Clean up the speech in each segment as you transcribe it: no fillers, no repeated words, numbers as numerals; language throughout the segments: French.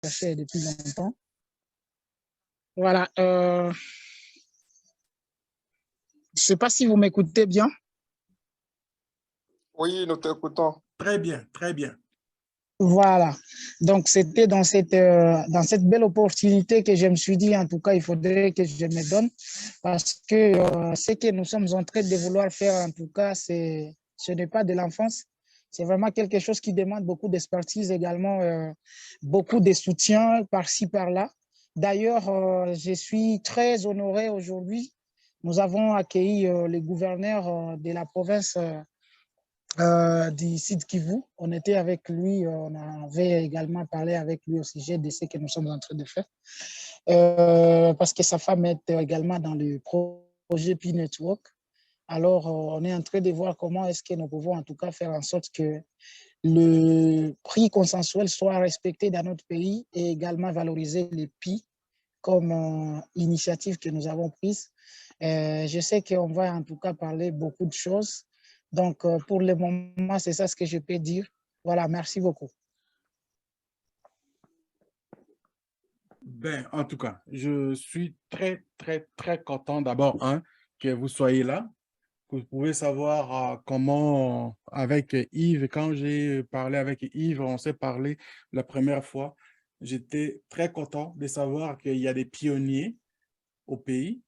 cherchais depuis longtemps. Voilà. Je ne sais pas si vous m'écoutez bien. Oui, nous t'écoutons. Très bien, très bien. Voilà. Donc, c'était dans cette belle opportunité que je me suis dit, en tout cas, il faudrait que je me donne parce que ce que nous sommes en train de vouloir faire, en tout cas, ce n'est pas de l'enfance. C'est vraiment quelque chose qui demande beaucoup d'expertise également, beaucoup de soutien par-ci, par-là. D'ailleurs, je suis très honoré aujourd'hui. Nous avons accueilli le gouverneur de la province du Sud Kivu. On était avec lui, on avait également parlé avec lui au sujet de ce que nous sommes en train de faire. Parce que sa femme est également dans le projet P-Network. Alors, on est en train de voir comment est-ce que nous pouvons en tout cas faire en sorte que le prix consensuel soit respecté dans notre pays et également valoriser les PI comme initiative que nous avons prise. Je sais qu'on va en tout cas parler beaucoup de choses. Donc, pour le moment, c'est ça ce que je peux dire. Voilà, merci beaucoup. Ben, en tout cas, je suis très, très, très content d'abord, que vous soyez là. Vous pouvez savoir comment, avec Yves, quand j'ai parlé avec Yves, on s'est parlé la première fois, j'étais très content de savoir qu'il y a des pionniers au pays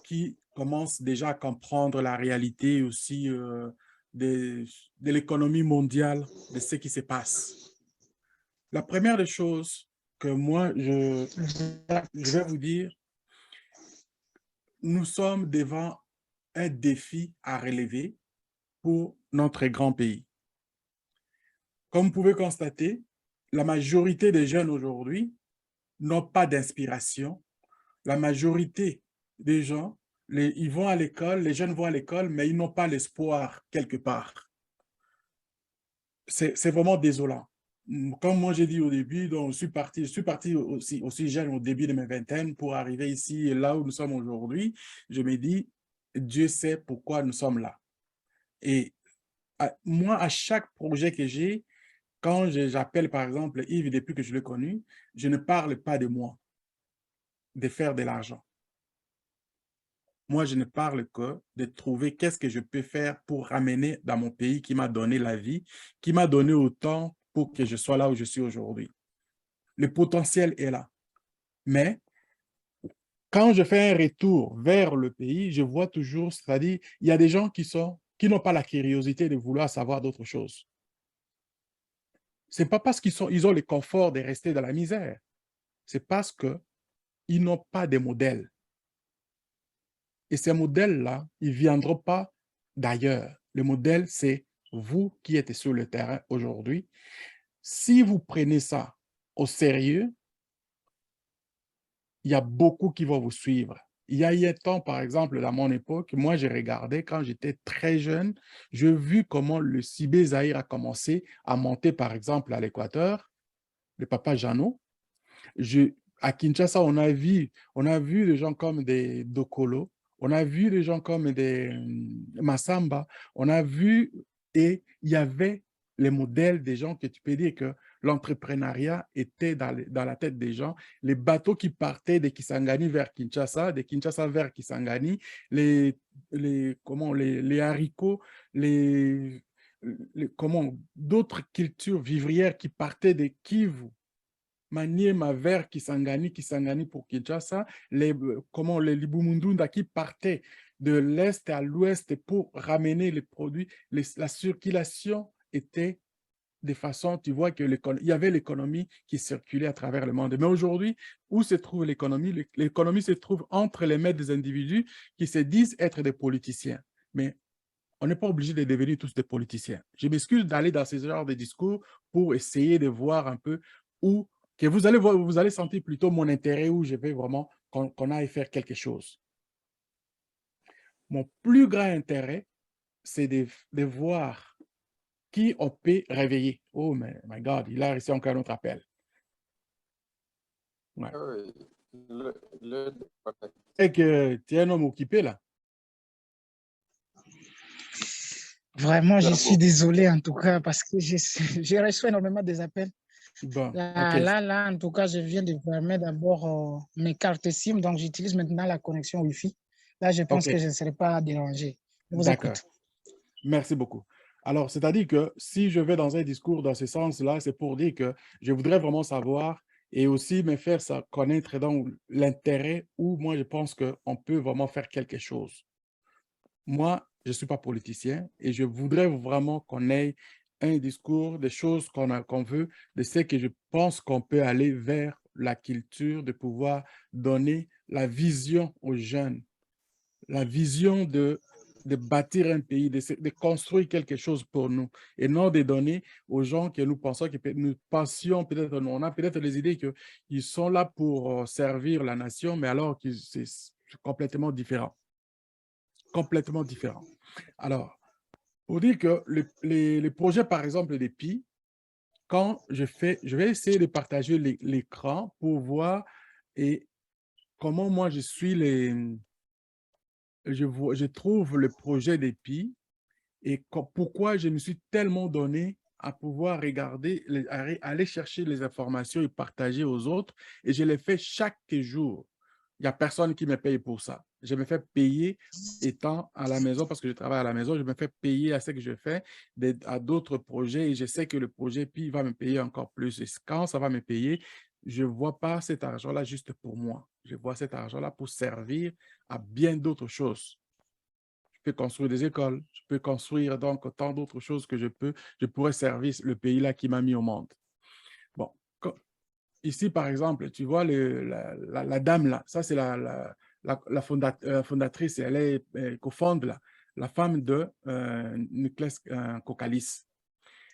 qui commencent déjà à comprendre la réalité aussi de l'économie mondiale, de ce qui se passe. La première des choses que moi, je vais vous dire, nous sommes devant un défi à relever pour notre grand pays. Comme vous pouvez constater, la majorité des jeunes aujourd'hui n'ont pas d'inspiration. La majorité des gens, ils vont à l'école, les jeunes vont à l'école, mais ils n'ont pas l'espoir quelque part. C'est vraiment désolant. Comme moi j'ai dit au début, donc je suis parti aussi jeune au début de mes vingtaines pour arriver ici, là où nous sommes aujourd'hui. Je me dis, Dieu sait pourquoi nous sommes là. Et moi, à chaque projet que j'ai, quand j'appelle par exemple Yves depuis que je l'ai connu, je ne parle pas de moi, de faire de l'argent. Moi, je ne parle que de trouver qu'est-ce que je peux faire pour ramener dans mon pays qui m'a donné la vie, qui m'a donné autant pour que je sois là où je suis aujourd'hui. Le potentiel est là. Mais quand je fais un retour vers le pays, je vois toujours, c'est-à-dire, il y a des gens qui n'ont pas la curiosité de vouloir savoir d'autres choses. Ce n'est pas parce ils ont le confort de rester dans la misère. C'est parce qu'ils n'ont pas de modèle. Et ces modèles-là, ils ne viendront pas d'ailleurs. Le modèle, c'est vous qui êtes sur le terrain aujourd'hui. Si vous prenez ça au sérieux, il y a beaucoup qui vont vous suivre. Il y a eu un temps, par exemple, à mon époque, moi, j'ai regardé quand j'étais très jeune, j'ai vu comment le Cibé Zahir a commencé à monter, par exemple, à l'Équateur, le papa Jeannot. À Kinshasa, on a vu des gens comme des Dokolo, on a vu des gens comme des Massamba, on a vu, et il y avait les modèles des gens que tu peux dire que l'entrepreneuriat était dans la tête des gens. Les bateaux qui partaient de Kisangani vers Kinshasa, de Kinshasa vers Kisangani, les haricots, d'autres cultures vivrières qui partaient de Kivu, Maniema vers Kisangani pour Kinshasa, les Libumundunda qui partaient de l'Est à l'Ouest pour ramener les produits. La circulation était de façon, tu vois qu'il y avait l'économie qui circulait à travers le monde. Mais aujourd'hui, où se trouve l'économie? L'économie se trouve entre les mains des individus qui se disent être des politiciens. Mais on n'est pas obligé de devenir tous des politiciens. Je m'excuse d'aller dans ce genre de discours pour essayer de voir un peu où que vous allez sentir plutôt mon intérêt où je vais vraiment qu'on aille faire quelque chose. Mon plus grand intérêt, c'est de voir qui on peut réveiller. Oh, my God, il a reçu encore un autre appel. Ouais. Et que tu es un homme occupé là. Vraiment, je suis désolé en tout cas parce que j'ai reçu énormément des appels. Bon, OK. Là, en tout cas, je viens de fermer d'abord mes cartes SIM, donc j'utilise maintenant la connexion Wi-Fi. Là, je pense que OK, je ne serai pas dérangé. Je vous d'accord. écoute. Merci beaucoup. Alors, c'est-à-dire que si je vais dans un discours dans ce sens-là, c'est pour dire que je voudrais vraiment savoir et aussi me faire ça connaître dans l'intérêt où moi, je pense qu'on peut vraiment faire quelque chose. Moi, je ne suis pas politicien et je voudrais vraiment qu'on ait un discours des choses qu'on veut, de ce que je pense qu'on peut aller vers la culture, de pouvoir donner la vision aux jeunes, la vision de bâtir un pays, de construire quelque chose pour nous et non de donner aux gens que nous pensons, que nous pensions peut-être, on a peut-être les idées qu'ils sont là pour servir la nation, mais alors que c'est complètement différent. Complètement différent. Alors, pour dire que les projets, par exemple, des PI, quand je vais essayer de partager l'écran pour voir et comment moi je suis je trouve le projet des PI et pourquoi je me suis tellement donné à pouvoir regarder, aller chercher les informations et partager aux autres. Et je les fais chaque jour. Il n'y a personne qui me paye pour ça. Je me fais payer étant à la maison parce que je travaille à la maison. Je me fais payer à ce que je fais à d'autres projets et je sais que le projet PI va me payer encore plus. Et quand ça va me payer, je ne vois pas cet argent-là juste pour moi. Je vois cet argent-là pour servir à bien d'autres choses. Je peux construire des écoles, je peux construire donc tant d'autres choses que je pourrais servir le pays là qui m'a mis au monde. Bon, ici par exemple, tu vois la dame là, ça c'est fondatrice, elle est cofonde là, la femme de Nicolas Kokalis.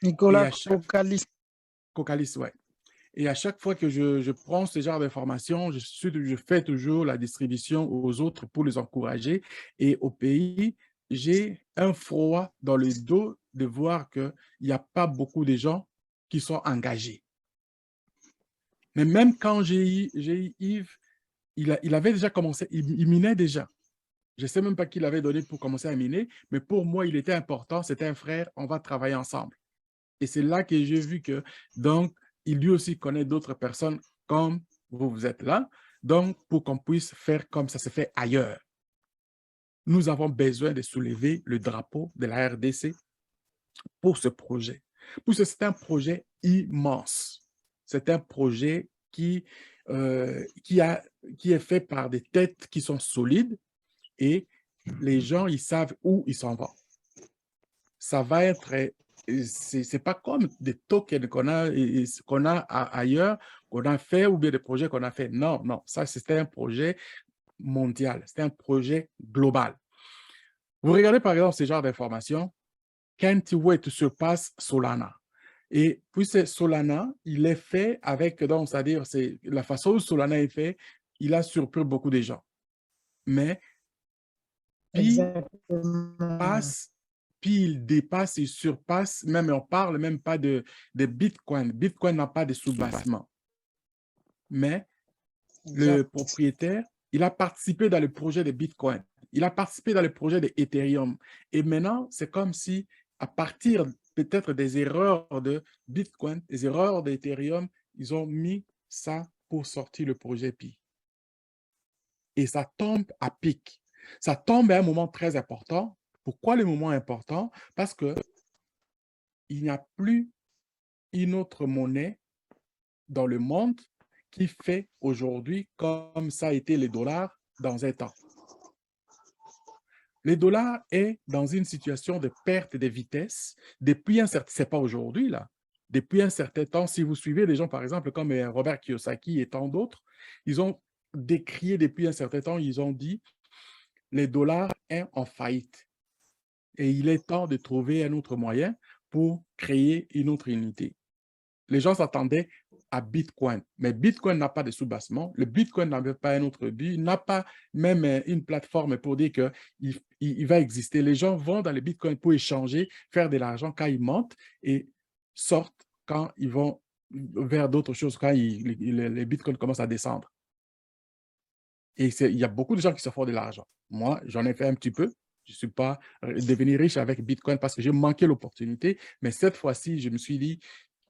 Et Nicolas à chaque Kokalis. Kokalis, ouais. Et à chaque fois que je prends ce genre d'informations, je fais toujours la distribution aux autres pour les encourager. Et au pays, j'ai un froid dans le dos de voir qu'il n'y a pas beaucoup de gens qui sont engagés. Mais même quand j'ai eu Yves, il avait déjà commencé, il minait déjà. Je ne sais même pas qui l'avait donné pour commencer à miner, mais pour moi, il était important, c'était un frère, on va travailler ensemble. Et c'est là que j'ai vu que, donc, il lui aussi connaît d'autres personnes comme vous êtes là, donc, pour qu'on puisse faire comme ça se fait ailleurs. Nous avons besoin de soulever le drapeau de la RDC pour ce projet. Parce que c'est un projet immense. C'est un projet qui est fait par des têtes qui sont solides et les gens, ils savent où ils s'en vont. Ça va être, c'est pas comme des tokens qu'on a ailleurs, qu'on a fait ou bien des projets qu'on a fait. Non, non, ça c'était un projet mondial, c'était un projet global. Vous regardez par exemple ce genre d'informations, Kentiway surpasse Solana. Et puis Solana, il est fait avec, donc c'est-à-dire c'est la façon où Solana est fait, il a surpris beaucoup de gens. Mais puis Exactement. passe, puis il dépasse, il surpasse, même on parle même pas de Bitcoin. Bitcoin n'a pas de soubassement. Mais le Exact. propriétaire, il a participé dans le projet de Bitcoin. Il a participé dans le projet de Ethereum. Et maintenant, c'est comme si, à partir peut-être des erreurs de Bitcoin, des erreurs d'Ethereum, ils ont mis ça pour sortir le projet Pi. Et ça tombe à pic. Ça tombe à un moment très important. Pourquoi le moment important? Parce qu'il n'y a plus une autre monnaie dans le monde qui fait aujourd'hui comme ça a été le dollar dans un temps. Le dollar est dans une situation de perte de vitesse depuis un certain, c'est pas aujourd'hui là, depuis un certain temps. Si vous suivez des gens par exemple comme Robert Kiyosaki et tant d'autres, ils ont décrié depuis un certain temps, ils ont dit le dollar est en faillite et il est temps de trouver un autre moyen pour créer une autre unité. Les gens s'attendaient à Bitcoin, mais Bitcoin n'a pas de soubassement. Le Bitcoin n'avait pas un autre but, il n'a pas même une plateforme pour dire qu'il va exister. Les gens vont dans le Bitcoin pour échanger, faire de l'argent quand ils montent et sortent quand ils vont vers d'autres choses, quand les Bitcoins commencent à descendre. Et il y a beaucoup de gens qui se font de l'argent. Moi, j'en ai fait un petit peu. Je ne suis pas devenu riche avec Bitcoin parce que j'ai manqué l'opportunité. Mais cette fois-ci, je me suis dit,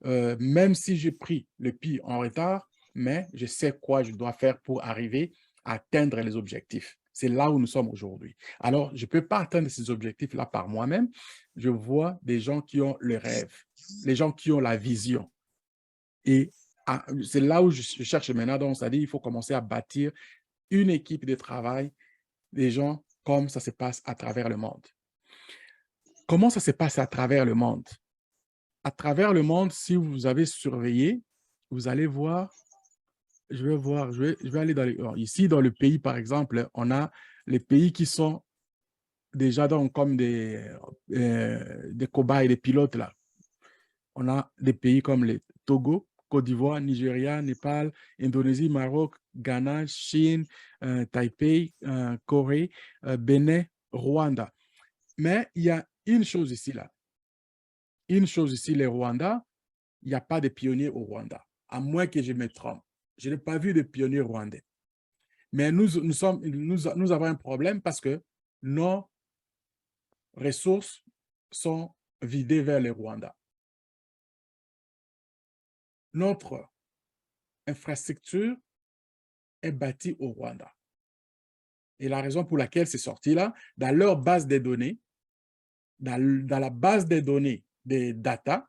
même si j'ai pris le pays en retard, mais je sais quoi je dois faire pour arriver à atteindre les objectifs. C'est là où nous sommes aujourd'hui. Alors, je ne peux pas atteindre ces objectifs-là par moi-même. Je vois des gens qui ont le rêve, les gens qui ont la vision. Et c'est là où je cherche maintenant. Donc, c'est-à-dire qu'il faut commencer à bâtir une équipe de travail, des gens comme ça se passe à travers le monde. Comment ça se passe à travers le monde? À travers le monde, si vous avez surveillé, vous allez voir, je vais aller ici dans le pays, par exemple, on a les pays qui sont déjà donc comme des cobayes, des pilotes là. On a des pays comme les Togo, Côte d'Ivoire, Nigeria, Népal, Indonésie, Maroc, Ghana, Chine, Taipei, Corée, Bénin, Rwanda. Mais il y a une chose ici, là. Une chose ici, les Rwandais, il n'y a pas de pionniers au Rwanda, à moins que je me trompe. Je n'ai pas vu de pionniers rwandais. Mais nous avons un problème parce que nos ressources sont vidées vers le Rwanda. Notre infrastructure est bâtie au Rwanda. Et la raison pour laquelle c'est sorti là, dans leur base de données, dans la base des données des data,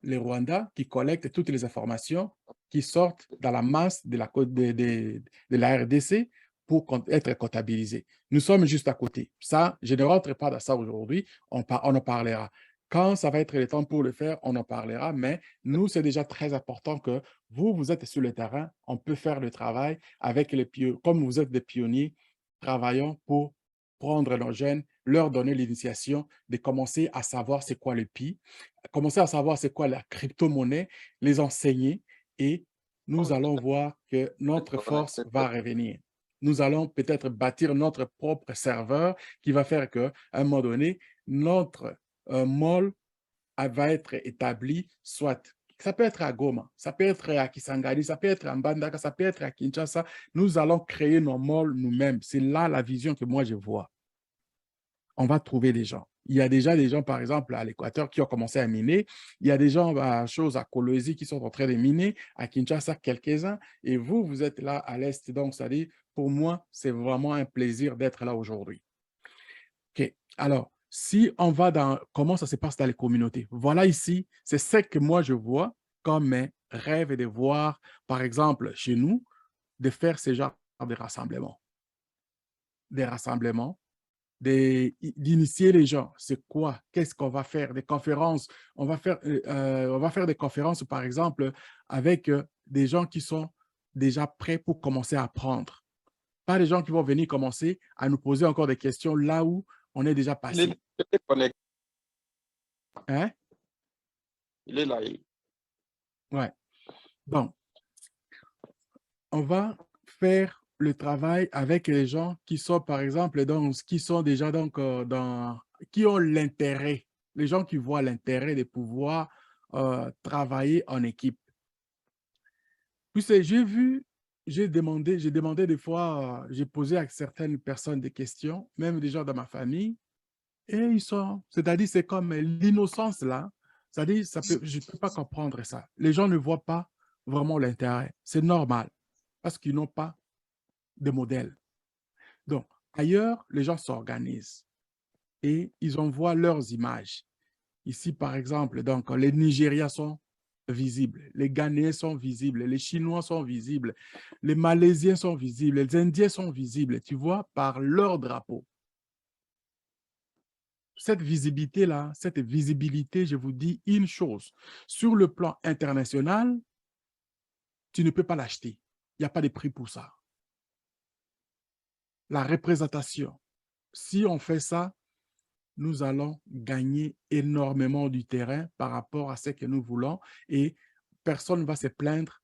les Rwandais qui collectent toutes les informations qui sortent dans la masse de la RDC pour être comptabilisées. Nous sommes juste à côté. Ça, je ne rentre pas dans ça aujourd'hui, on en parlera. Quand ça va être le temps pour le faire, on en parlera, mais nous, c'est déjà très important que vous êtes sur le terrain, on peut faire le travail avec les pionniers, comme vous êtes des pionniers, travaillons pour prendre nos jeunes, leur donner l'initiation de commencer à savoir c'est quoi le PI, commencer à savoir c'est quoi la crypto-monnaie, les enseigner et nous allons voir que notre force va revenir. Nous allons peut-être bâtir notre propre serveur qui va faire qu'à un moment donné, notre mall va être établi, soit ça peut être à Goma, ça peut être à Kisangani, ça peut être à Mbandaka, ça peut être à Kinshasa. Nous allons créer nos malls nous-mêmes. C'est là la vision que moi je vois. On va trouver des gens. Il y a déjà des gens, par exemple, à l'Équateur qui ont commencé à miner. Il y a des gens à Kolwezi qui sont en train de miner. À Kinshasa, quelques-uns. Et vous, vous êtes là à l'Est. Donc, ça dit, pour moi, c'est vraiment un plaisir d'être là aujourd'hui. OK. Alors, si on va dans comment ça se passe dans les communautés, voilà ici, c'est ce que moi je vois comme mes rêves de voir, par exemple, chez nous, de faire ce genre de rassemblements. Des rassemblements d'initier les gens. C'est quoi? Qu'est-ce qu'on va faire? Des conférences. On va faire des conférences, par exemple, avec des gens qui sont déjà prêts pour commencer à apprendre. Pas des gens qui vont venir commencer à nous poser encore des questions là où on est déjà passé. Hein? Il est là. Ouais. Donc, on va faire le travail avec les gens qui sont, par exemple, qui sont déjà qui ont l'intérêt, les gens qui voient l'intérêt de pouvoir travailler en équipe. Puis j'ai demandé des fois, j'ai posé à certaines personnes des questions, même des gens dans ma famille, et c'est-à-dire, c'est comme l'innocence là, c'est-à-dire, je ne peux pas comprendre ça. Les gens ne voient pas vraiment l'intérêt. C'est normal, parce qu'ils n'ont pas de modèle. Donc, ailleurs, les gens s'organisent et ils envoient leurs images. Ici, par exemple, donc, les Nigériens sont visibles, les Ghanéens sont visibles, les Chinois sont visibles, les Malaisiens sont visibles, les Indiens sont visibles, tu vois, par leur drapeau. Cette visibilité-là, je vous dis une chose. Sur le plan international, tu ne peux pas l'acheter. Il n'y a pas de prix pour ça. La représentation, si on fait ça, nous allons gagner énormément du terrain par rapport à ce que nous voulons et personne ne va se plaindre.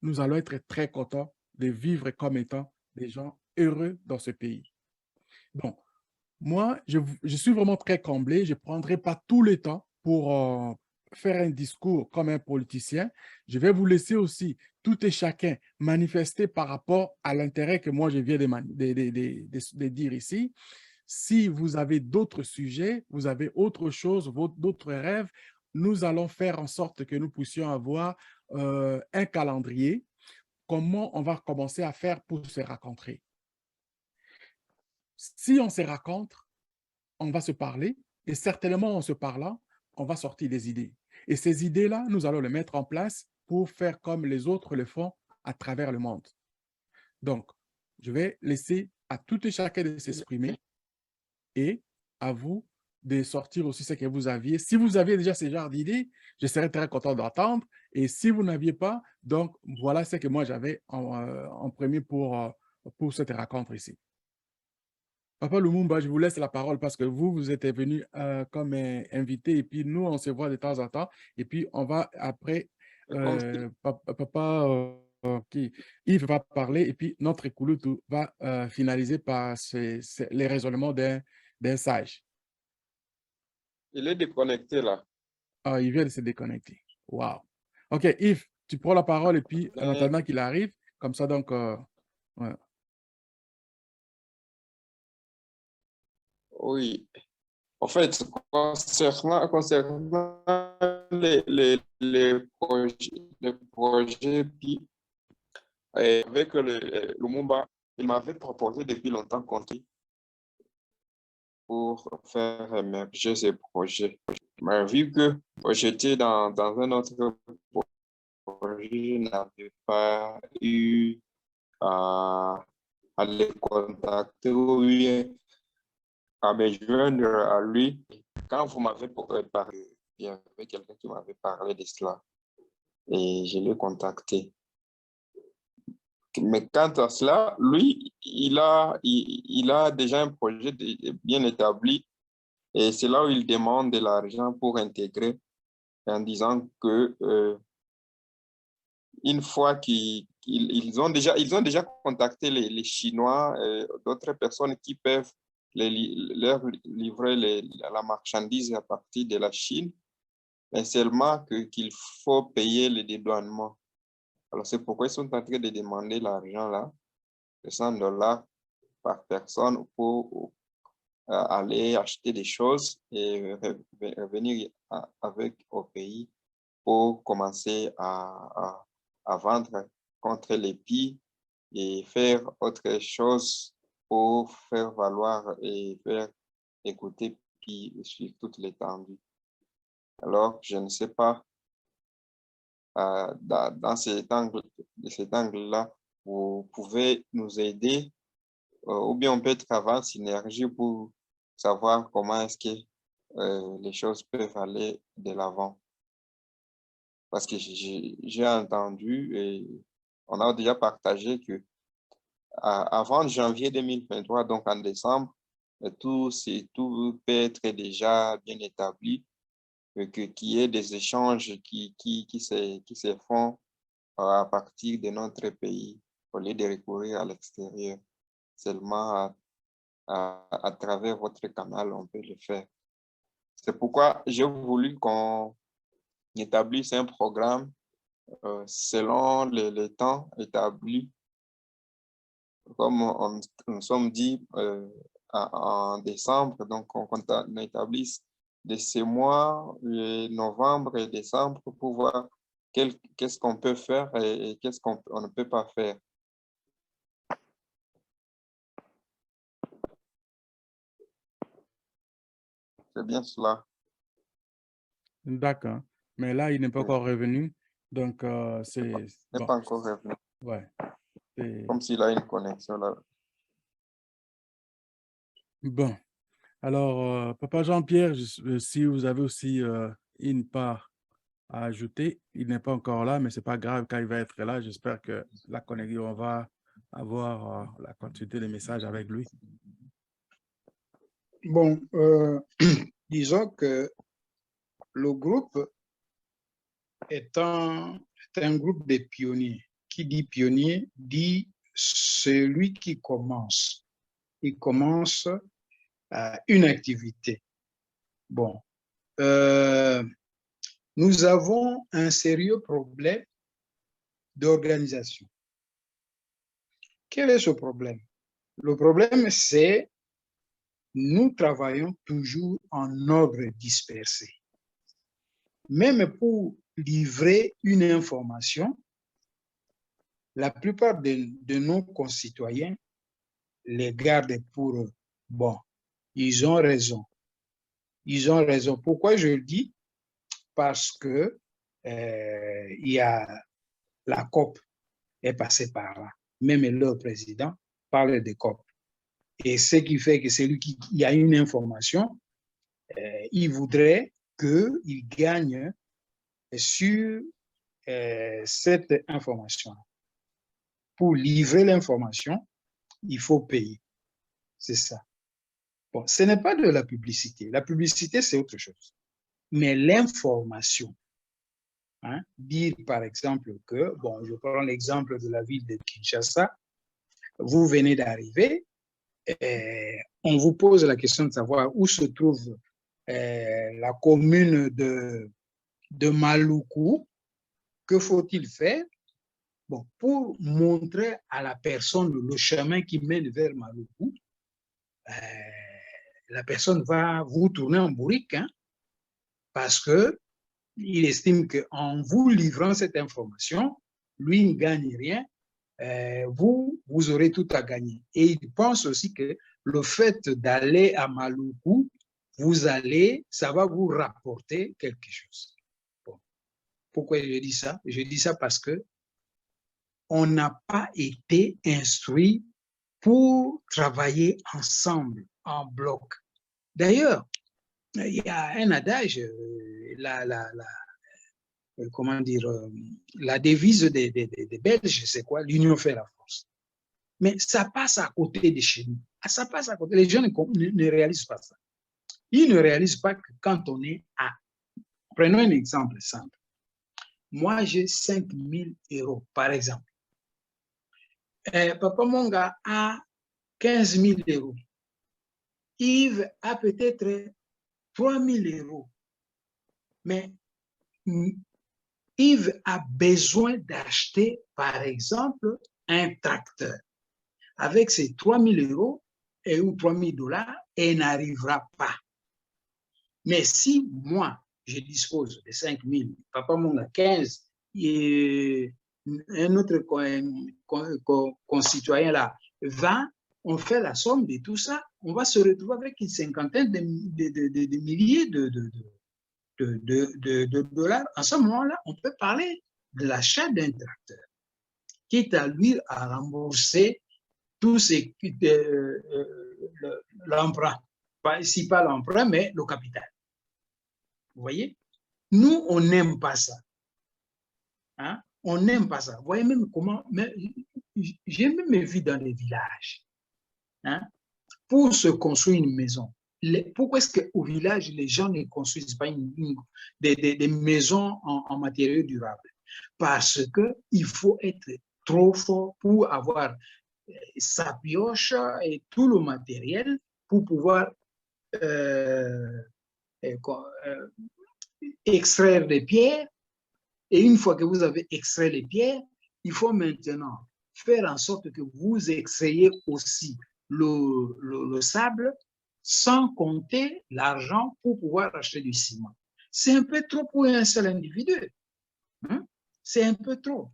Nous allons être très contents de vivre comme étant des gens heureux dans ce pays. Donc, moi, je suis vraiment très comblé. Je ne prendrai pas tout le temps pour faire un discours comme un politicien. Je vais vous laisser aussi, tout et chacun, manifester par rapport à l'intérêt que moi, je viens de dire ici. Si vous avez d'autres sujets, vous avez autre chose, d'autres rêves, nous allons faire en sorte que nous puissions avoir un calendrier, comment on va commencer à faire pour se rencontrer. Si on se rencontre, on va se parler et certainement en se parlant, on va sortir des idées. Et ces idées-là, nous allons les mettre en place pour faire comme les autres le font à travers le monde. Donc, je vais laisser à tout et chacun de s'exprimer et à vous de sortir aussi ce que vous aviez. Si vous aviez déjà ce genre d'idées, je serais très content d'entendre. Et si vous n'aviez pas, donc voilà ce que moi j'avais en premier pour cette rencontre ici. Papa Lumumba, je vous laisse la parole parce que vous êtes venu comme invité et puis nous, on se voit de temps en temps. Et puis, on va après, papa Yves va parler et puis notre Ekulutu va finaliser par les raisonnements d'un sage. Il est déconnecté là. Ah, il vient de se déconnecter. Wow. OK, Yves, tu prends la parole et puis en attendant qu'il arrive, comme ça, donc, ouais. Oui. En fait, concernant les projets, puis, avec le Lumumba, il m'avait proposé depuis longtemps pour faire émerger ces projets. Mais vu que j'étais dans un autre projet, je n'avais pas eu à les contacter ou bien à me joindre à lui. Quand vous m'avez parlé, il y avait quelqu'un qui m'avait parlé de cela et je l'ai contacté. Mais quant à cela, lui, il a déjà un projet bien établi et c'est là où il demande de l'argent pour intégrer en disant que une fois qu'ils ont déjà contacté les Chinois, d'autres personnes qui peuvent leur livrer la marchandise à partir de la Chine, mais seulement qu'il faut payer le dédouanement. Alors, c'est pourquoi ils sont en train de demander l'argent là, de $100 par personne pour aller acheter des choses et revenir avec au pays pour commencer à vendre contre les prix et faire autre chose pour faire valoir et faire écouter puis suivre toute l'étendue. Alors, je ne sais pas, dans cet angle-là, vous pouvez nous aider ou bien on peut travailler en synergie pour savoir comment est-ce que les choses peuvent aller de l'avant. Parce que j'ai entendu et on a déjà partagé que avant janvier 2023, donc en décembre, tout peut être déjà bien établi, qu'il y ait des échanges qui se font à partir de notre pays au lieu de recourir à l'extérieur. Seulement à travers votre canal, on peut le faire. C'est pourquoi j'ai voulu qu'on établisse un programme selon le temps établi. Comme nous sommes dit en décembre, donc on établisse de ces mois, novembre et décembre, pour voir qu'est-ce qu'on peut faire et qu'est-ce qu'on ne peut pas faire. C'est bien cela. D'accord. Mais là, il n'est pas encore revenu. Donc, c'est... Il n'est pas encore revenu. Ouais. Comme s'il a une connexion là. Bon. Alors, Papa Jean-Pierre, si vous avez aussi une part à ajouter, il n'est pas encore là, mais ce n'est pas grave quand il va être là. J'espère que la connexion, on va avoir la continuité des messages avec lui. Bon, disons que le groupe est un groupe de pionniers. Qui dit pionnier dit celui qui commence. Il commence une activité. Bon, nous avons un sérieux problème d'organisation. Quel est ce problème? Le problème, c'est nous travaillons toujours en ordre dispersé. même pour livrer une information, la plupart de nos concitoyens les gardent pour eux. Bon, ils ont raison. Ils ont raison. Pourquoi je le dis? Parce que il y a la COP est passée par là. Même leur président parle de COP. Et ce qui fait que celui qui y a une information, il voudrait qu'il gagne sur cette information. Pour livrer l'information, il faut payer. C'est ça. Bon, ce n'est pas de la publicité. La publicité, c'est autre chose. Mais l'information, hein, dire par exemple que, bon, je prends l'exemple de la ville de Kinshasa, vous venez d'arriver, on vous pose la question de savoir où se trouve la commune de Maluku. Que faut-il faire? Bon, pour montrer à la personne le chemin qui mène vers Maluku, la personne va vous tourner en bourrique, hein, parce qu'il estime qu'en vous livrant cette information, lui ne gagne rien, vous aurez tout à gagner. Et il pense aussi que le fait d'aller à Maluku, ça va vous rapporter quelque chose. Bon. Pourquoi je dis ça? Je dis ça parce que on n'a pas été instruit pour travailler ensemble, en bloc. D'ailleurs, il y a un adage, comment dire, la devise des Belges, c'est quoi? L'union fait la force. Mais ça passe à côté de chez nous. Ça passe à côté. Les gens ne réalisent pas ça. Ils ne réalisent pas que quand on est à... Prenons un exemple simple. Moi, j'ai 5 000 €, par exemple. Papa Monga a 15 000 €. Yves a peut-être 3 000 €. Mais Yves a besoin d'acheter, par exemple, un tracteur. Avec ces 3 000 € ou 3 000 $, il n'arrivera pas. Mais si moi, je dispose de 5 000, Papa Monga 15, et un autre concitoyen là, 20, on fait la somme de tout ça, on va se retrouver avec une cinquantaine de milliers de dollars. En ce moment-là, on peut parler de l'achat d'un tracteur, quitte à lui à rembourser tout l'emprunt. Pas l'emprunt, mais le capital. Vous voyez? Nous, on n'aime pas ça. Hein? On n'aime pas ça. Vous voyez même comment... J'ai même vu dans les villages, hein, pour se construire une maison. Pourquoi est-ce qu'au village, les gens ne construisent pas des maisons en matériaux durables? Parce qu'il faut être trop fort pour avoir sa pioche et tout le matériel pour pouvoir extraire des pierres. Et une fois que vous avez extrait les pierres, il faut maintenant faire en sorte que vous extrayez aussi le sable sans compter l'argent pour pouvoir acheter du ciment. C'est un peu trop pour un seul individu. Hein? C'est un peu trop.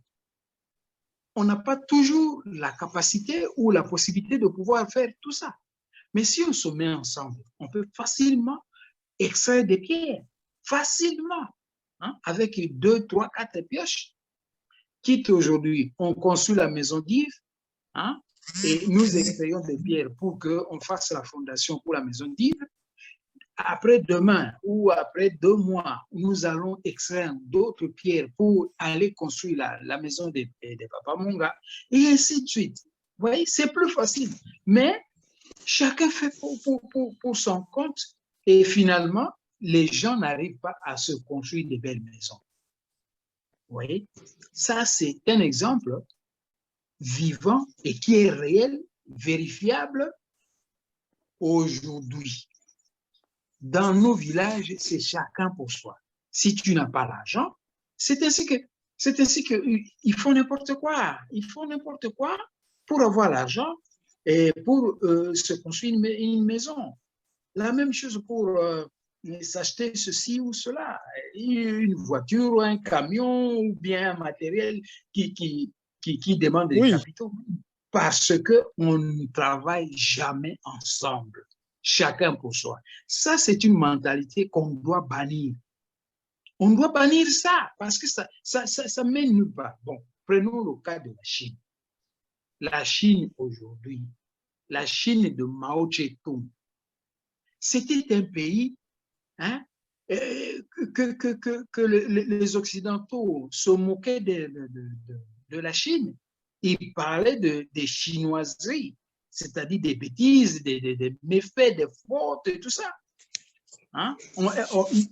On n'a pas toujours la capacité ou la possibilité de pouvoir faire tout ça. Mais si on se met ensemble, on peut facilement extraire des pierres. Facilement. Hein? Avec 2, 3, 4 pioches. Quitte aujourd'hui, on construit la maison d'Yves, hein? Et nous extrayons des pierres pour qu'on fasse la fondation pour la maison d'Yves. Après demain ou après 2 mois, nous allons extraire d'autres pierres pour aller construire la maison de Papa Monga, et ainsi de suite. Vous voyez, c'est plus facile. Mais chacun fait pour son compte, et finalement, les gens n'arrivent pas à se construire de belles maisons. Vous voyez, ça c'est un exemple vivant et qui est réel, vérifiable aujourd'hui. Dans nos villages, c'est chacun pour soi. Si tu n'as pas l'argent, c'est ainsi que ils font n'importe quoi. Ils font n'importe quoi pour avoir l'argent et pour se construire une maison. La même chose pour s'acheter ceci ou cela, une voiture ou un camion ou bien un matériel qui demande des capitaux. Parce qu'on ne travaille jamais ensemble, chacun pour soi. Ça, c'est une mentalité qu'on doit bannir. On doit bannir ça parce que ça mène nulle part. Bon, prenons le cas de la Chine. La Chine aujourd'hui, la Chine de Mao Tse-tung, c'était un pays que les Occidentaux se moquaient de la Chine. Ils parlaient des chinoiseries, c'est-à-dire des bêtises, des méfaits, des fautes et tout ça. Hein?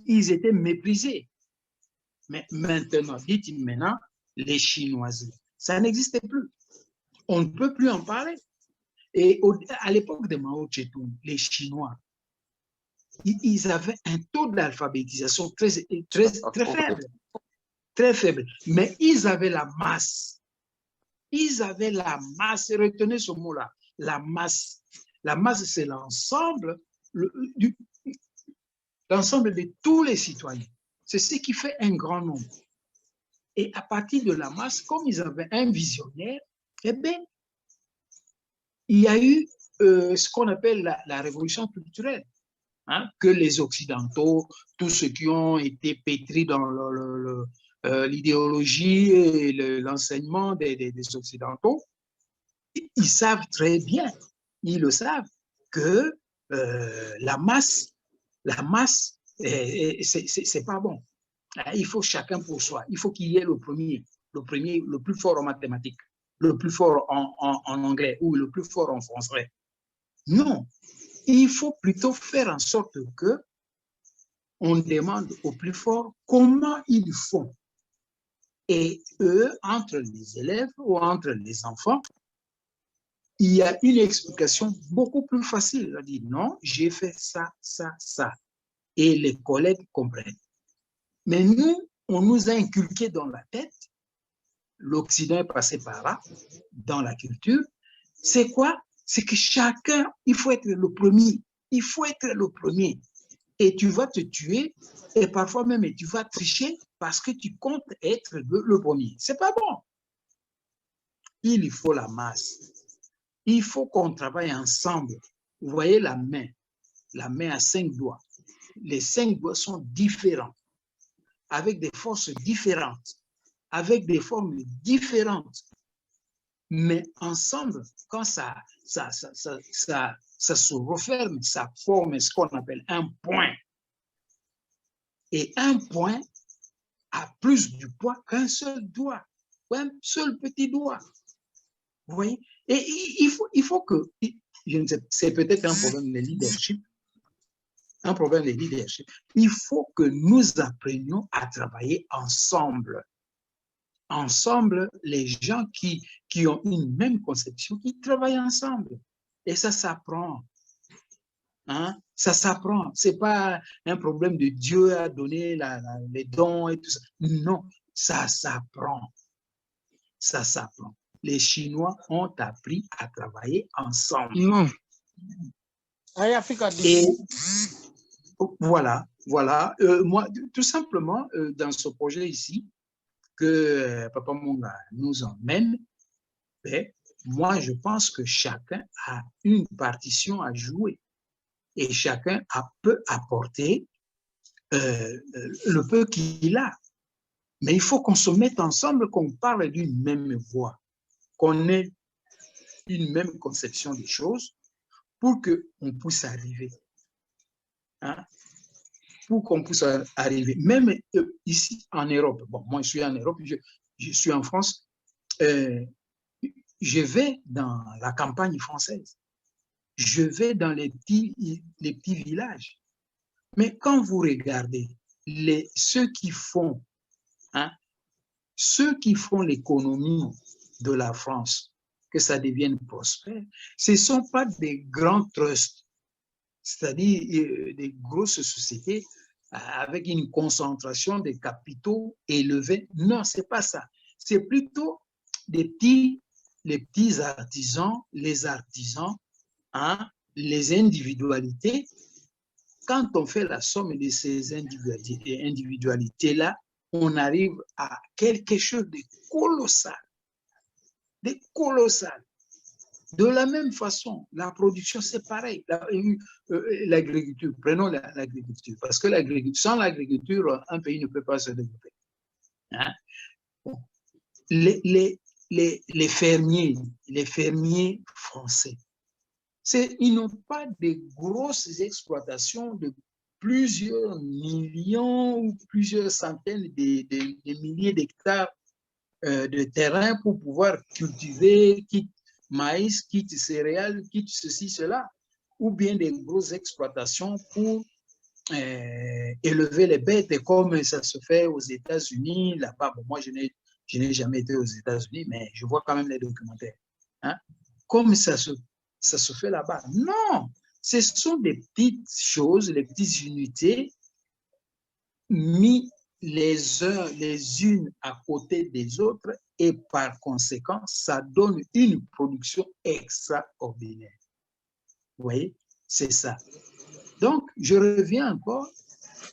Ils étaient méprisés. Mais maintenant, dites maintenant, les chinoiseries, ça n'existait plus. On ne peut plus en parler. Et à l'époque de Mao Tse-tung, les Chinois, ils avaient un taux d'alphabétisation très faible. Très faible. Mais ils avaient la masse. Ils avaient la masse. Retenez ce mot-là. La masse. La masse, c'est l'ensemble de tous les citoyens. C'est ce qui fait un grand nombre. Et à partir de la masse, comme ils avaient un visionnaire, eh bien, il y a eu ce qu'on appelle la révolution culturelle. Hein, que les Occidentaux, tous ceux qui ont été pétris dans l'idéologie et l'enseignement des Occidentaux, ils savent très bien, ils le savent, que la masse, c'est pas bon. Il faut chacun pour soi. Il faut qu'il y ait le plus fort en mathématiques, le plus fort en anglais ou le plus fort en français. Non. Il faut plutôt faire en sorte que on demande au plus fort comment ils font. Et eux, entre les élèves ou entre les enfants, il y a une explication beaucoup plus facile. On dit non, j'ai fait ça, ça, ça. Et les collègues comprennent. Mais nous, on nous a inculqué dans la tête, l'Occident est passé par là, dans la culture, c'est quoi? C'est que chacun, il faut être le premier. Il faut être le premier. Et tu vas te tuer, et parfois même tu vas tricher parce que tu comptes être le premier. C'est pas bon. Il faut la masse. Il faut qu'on travaille ensemble. Vous voyez la main a 5 doigts. Les 5 doigts sont différents, avec des forces différentes, avec des formes différentes. Mais ensemble, quand ça se referme, ça forme ce qu'on appelle un point. Et un point a plus du poids qu'un seul doigt, ou un seul petit doigt. Vous voyez? Et il faut que, je ne sais, c'est peut-être un problème de leadership, il faut que nous apprenions à travailler ensemble. Ensemble, les gens qui ont une même conception, qui travaillent ensemble. Et ça s'apprend. Hein? Ça s'apprend. Ce n'est pas un problème de Dieu à donner les dons et tout ça. Non, ça s'apprend. Ça s'apprend. Les Chinois ont appris à travailler ensemble. Non. Et voilà. Moi, tout simplement, dans ce projet ici, que Papa Monga nous emmène, moi, je pense que chacun a une partition à jouer et chacun peut apporter le peu qu'il a. Mais il faut qu'on se mette ensemble, qu'on parle d'une même voix, qu'on ait une même conception des choses pour qu'on puisse arriver. Hein? Pour qu'on puisse arriver. Même ici en Europe, bon, moi je suis en Europe, je suis en France, je vais dans la campagne française, je vais dans les petits villages. Mais quand vous regardez ceux qui font l'économie de la France, que ça devienne prospère, ce ne sont pas des grands trusts, c'est-à-dire des grosses sociétés avec une concentration des capitaux élevés. Non, ce n'est pas ça. C'est plutôt les petits artisans, les artisans, les individualités quand on fait la somme de ces individualités-là, on arrive à quelque chose de colossal. De colossal. De la même façon, la production, c'est pareil. L'agriculture, prenons l'agriculture, parce que sans l'agriculture, un pays ne peut pas se développer. Hein? Les fermiers français, ils n'ont pas de grosses exploitations de plusieurs millions ou plusieurs centaines de milliers d'hectares de terrain pour pouvoir cultiver, quitte maïs, quitte céréales, quitte ceci, cela, ou bien des grosses exploitations pour élever les bêtes comme ça se fait aux États-Unis. Là-bas, bon, moi, je n'ai jamais été aux États-Unis, mais je vois quand même les documentaires. Hein? Comme ça se fait là-bas. Non, ce sont des petites choses, les petites unités mises les unes à côté des autres et par conséquent, ça donne une production extraordinaire. Vous voyez, c'est ça. Donc, je reviens encore,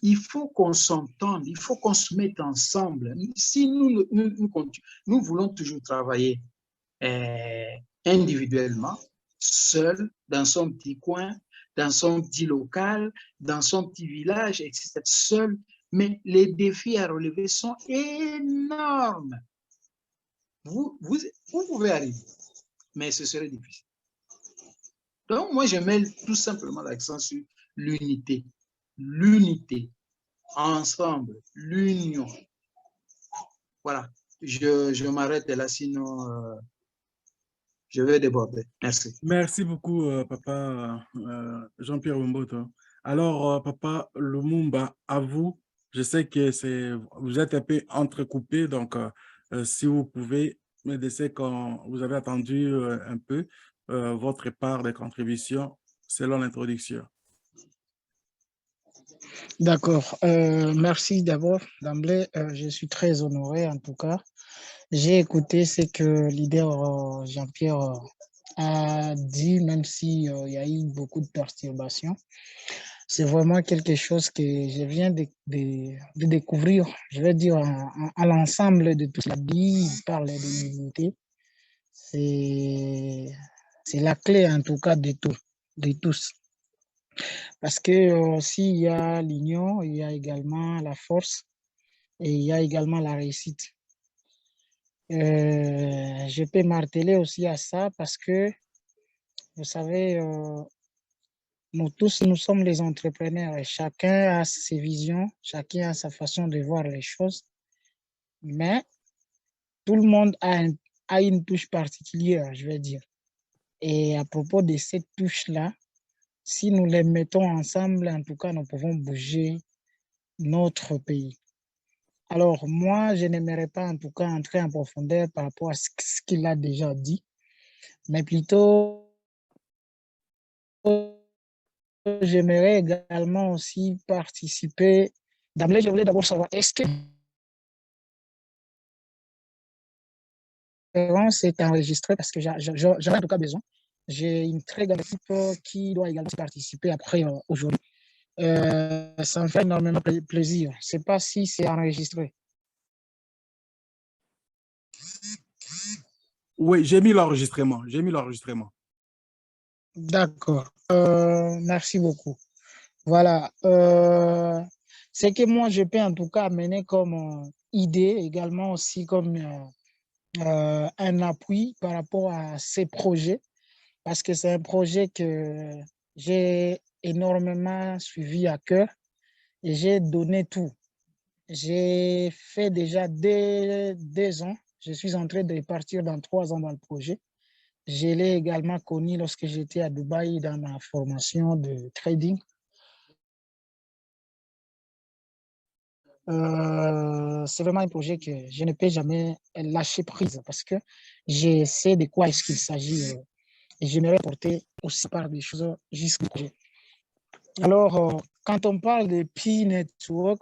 il faut qu'on s'entende, il faut qu'on se mette ensemble. Si nous voulons toujours travailler individuellement, seul, dans son petit coin, dans son petit local, dans son petit village, etc., seul, mais les défis à relever sont énormes. Vous pouvez arriver, mais ce serait difficile. Donc, moi, je mets tout simplement l'accent sur l'unité. L'unité, ensemble, l'union. Voilà, je m'arrête là, sinon je vais déborder. Merci. Merci beaucoup, Papa Jean-Pierre Wimboto. Alors, Papa Lumumba, à vous, je sais que vous êtes un peu entrecoupé, donc si vous pouvez me laisser quand vous avez attendu un peu votre part de contribution selon l'introduction. D'accord. Merci d'abord, d'emblée. Je suis très honoré en tout cas. J'ai écouté ce que le leader Jean-Pierre a dit, même s'il y a eu beaucoup de perturbations. C'est vraiment quelque chose que je viens de découvrir, je vais dire, à l'ensemble de tout cela. Il parle de l'unité. C'est la clé, en tout cas, de tout, de tous. Parce que s'il y a l'union, il y a également la force et il y a également la réussite. Je peux marteler aussi à ça parce que, vous savez, nous tous, nous sommes les entrepreneurs et chacun a ses visions, chacun a sa façon de voir les choses, mais tout le monde a une touche particulière, je vais dire. Et à propos de cette touche-là, si nous les mettons ensemble, en tout cas, nous pouvons bouger notre pays. Alors, moi, je n'aimerais pas en tout cas entrer en profondeur par rapport à ce qu'il a déjà dit, mais plutôt, j'aimerais également aussi participer. D'emblée, je voulais d'abord savoir, est-ce que la conférence est enregistrée parce que j'aurais en tout cas besoin. J'ai une très grande équipe qui doit également participer après aujourd'hui. Ça me fait énormément plaisir. Je ne sais pas si c'est enregistré. Oui, j'ai mis l'enregistrement. J'ai mis l'enregistrement. D'accord. Merci beaucoup. Voilà. Ce que moi, je peux en tout cas amener comme idée, également aussi comme un appui par rapport à ces projets, parce que c'est un projet que j'ai énormément suivi à cœur et j'ai donné tout. J'ai fait déjà 2 ans. Je suis en train de partir dans 3 ans dans le projet. Je l'ai également connu lorsque j'étais à Dubaï dans ma formation de trading. C'est vraiment un projet que je ne peux jamais lâcher prise parce que je sais de quoi est-ce qu'il s'agit et j'aimerais porter aussi par des choses jusqu'au projet. Alors, quand on parle de Pi Network,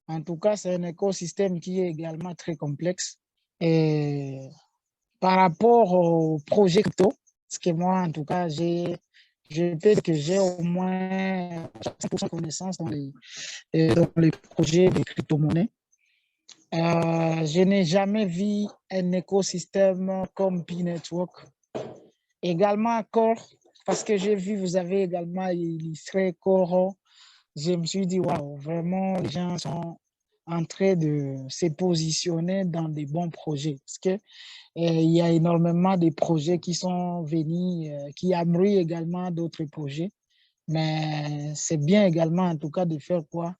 en tout cas, c'est un écosystème qui est également très complexe. Et par rapport au projet crypto, ce que moi, en tout cas, j'ai Je peux dire que j'ai au moins 100% de connaissances dans les projets de crypto-monnaies. Je n'ai jamais vu un écosystème comme P-Network. Également, Core, parce que j'ai vu, vous avez également illustré Core. Je me suis dit, waouh, vraiment, les gens sont en train de se positionner dans des bons projets. Parce que il y a énormément de projets qui sont venus, qui amènent également d'autres projets. Mais c'est bien également, en tout cas, de faire quoi?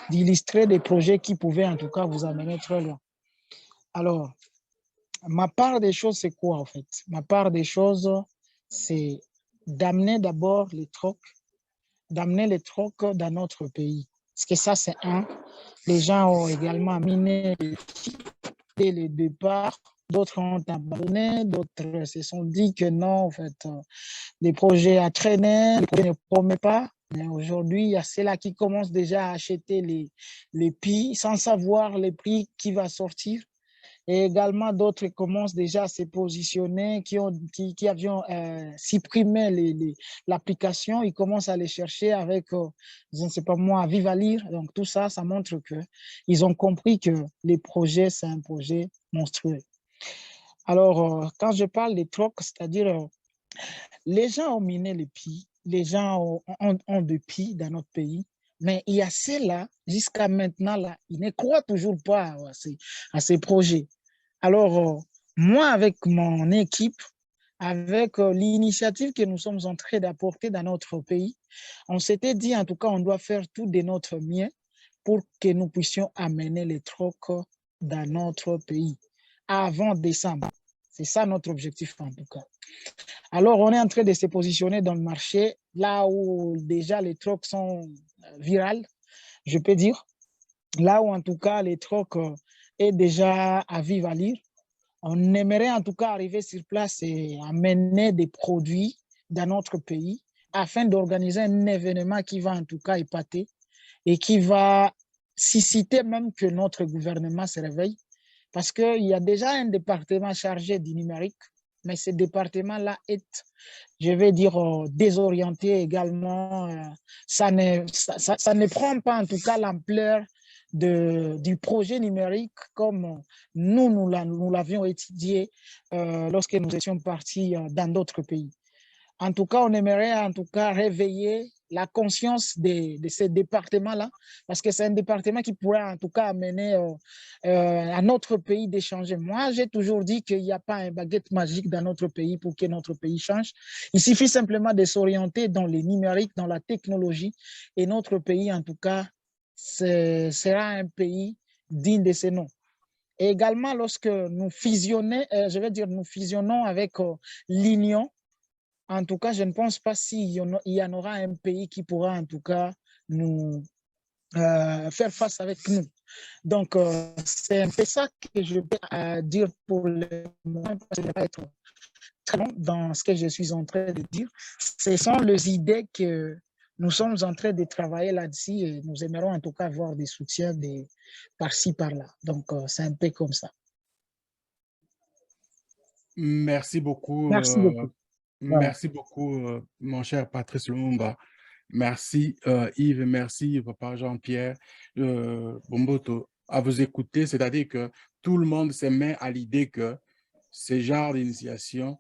D'illustrer des projets qui pouvaient, en tout cas, vous amener très loin. Alors, ma part des choses, c'est quoi, en fait? Ma part des choses, c'est d'amener d'abord les trocs, d'amener les trocs dans notre pays. Parce que ça, c'est un. Les gens ont également miné dès le départ. D'autres ont abandonné, d'autres se sont dit que non, en fait, les projets à traîner, les projets ne promettent pas. Mais aujourd'hui, il y a ceux-là qui commencent déjà à acheter les prix sans savoir les prix qui va sortir. Et également, d'autres commencent déjà à se positionner, qui avaient supprimé l'application, ils commencent à les chercher avec, je ne sais pas moi, Vivalire. Donc, tout ça, ça montre qu'ils ont compris que les projets, c'est un projet monstrueux. Alors, quand je parle des trocs, c'est-à-dire, les gens ont miné les puits, les gens ont des puits dans notre pays, mais il y a ceux-là, jusqu'à maintenant, là, ils ne croient toujours pas à ces projets. Alors, moi, avec mon équipe, avec l'initiative que nous sommes en train d'apporter dans notre pays, on s'était dit, en tout cas, on doit faire tout de notre mieux pour que nous puissions amener les trocs dans notre pays avant décembre. C'est ça notre objectif, en tout cas. Alors, on est en train de se positionner dans le marché, là où déjà les trocs sont virales, je peux dire, là où en tout cas les trocs est déjà à vive allure. On aimerait en tout cas arriver sur place et amener des produits dans notre pays afin d'organiser un événement qui va en tout cas épater et qui va susciter même que notre gouvernement se réveille parce qu'il y a déjà un département chargé du numérique, mais ce département-là est, je vais dire, désorienté également. Ça ne prend pas en tout cas l'ampleur du projet numérique comme nous l'avions étudié lorsque nous étions partis dans d'autres pays. En tout cas, on aimerait en tout cas réveiller la conscience de ces départements-là, parce que c'est un département qui pourrait en tout cas amener à notre pays d'échanger. Moi, j'ai toujours dit qu'il n'y a pas un baguette magique dans notre pays pour que notre pays change. Il suffit simplement de s'orienter dans les numériques, dans la technologie, et notre pays, en tout cas, sera un pays digne de ce nom. Et également, lorsque nous fusionnons, nous fusionnons avec l'Union, en tout cas, je ne pense pas s'il y en aura un pays qui pourra en tout cas nous faire face avec nous. Donc, c'est un peu ça que je peux dire pour le moment, parce que je ne vais pas être très long dans ce que je suis en train de dire. Ce sont les idées que nous sommes en train de travailler là-dessus et nous aimerons en tout cas avoir des soutiens par-ci, par-là. Donc, c'est un peu comme ça. Merci beaucoup. Merci beaucoup. Merci beaucoup, mon cher Patrice Lumumba. Merci Yves, merci Papa Jean-Pierre Bomboto. À vous écouter, c'est-à-dire que tout le monde se met à l'idée que ces genres d'initiation,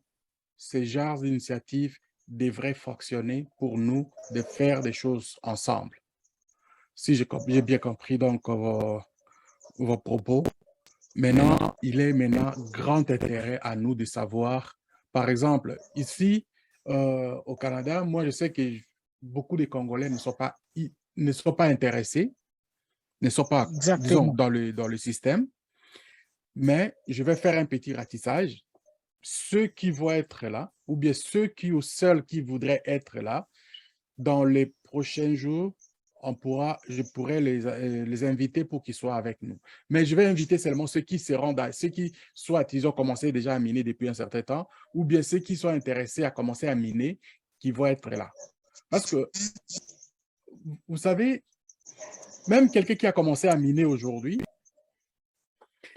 ces genres d'initiatives devraient fonctionner pour nous de faire des choses ensemble. Si j'ai bien compris donc vos propos, maintenant, il est maintenant grand intérêt à nous de savoir, par exemple, ici au Canada, moi je sais que beaucoup de Congolais ne sont pas intéressés, ne sont pas, disons, Exactement. dans le système, mais je vais faire un petit ratissage. Ceux qui vont être là, ou bien ceux seuls qui voudraient être là, dans les prochains jours, je pourrais les inviter pour qu'ils soient avec nous. Mais je vais inviter seulement ceux qui soit ils ont commencé déjà à miner depuis un certain temps, ou bien ceux qui sont intéressés à commencer à miner, qui vont être là. Parce que, vous savez, même quelqu'un qui a commencé à miner aujourd'hui,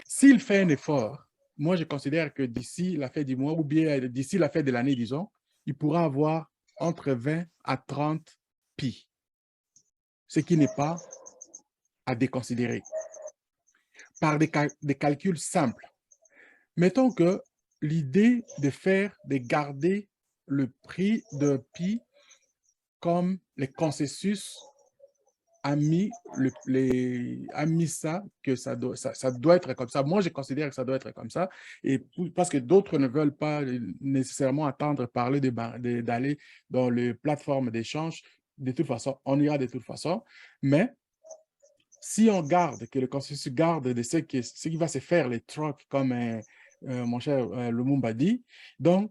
s'il fait un effort, moi je considère que d'ici la fin du mois, ou bien d'ici la fin de l'année, disons, il pourra avoir entre 20 à 30 pi, ce qui n'est pas à déconsidérer. Par des calculs simples, mettons que l'idée de garder le prix de pi comme les consensus a mis ça, que ça doit être comme ça. Moi, je considère que ça doit être comme ça, et parce que d'autres ne veulent pas nécessairement attendre parler d'aller dans les plateformes d'échange. De toute façon, on ira de toute façon, mais si on garde, que le consensus garde de ce qui va se faire, les trucs, comme mon cher Lumumba dit, donc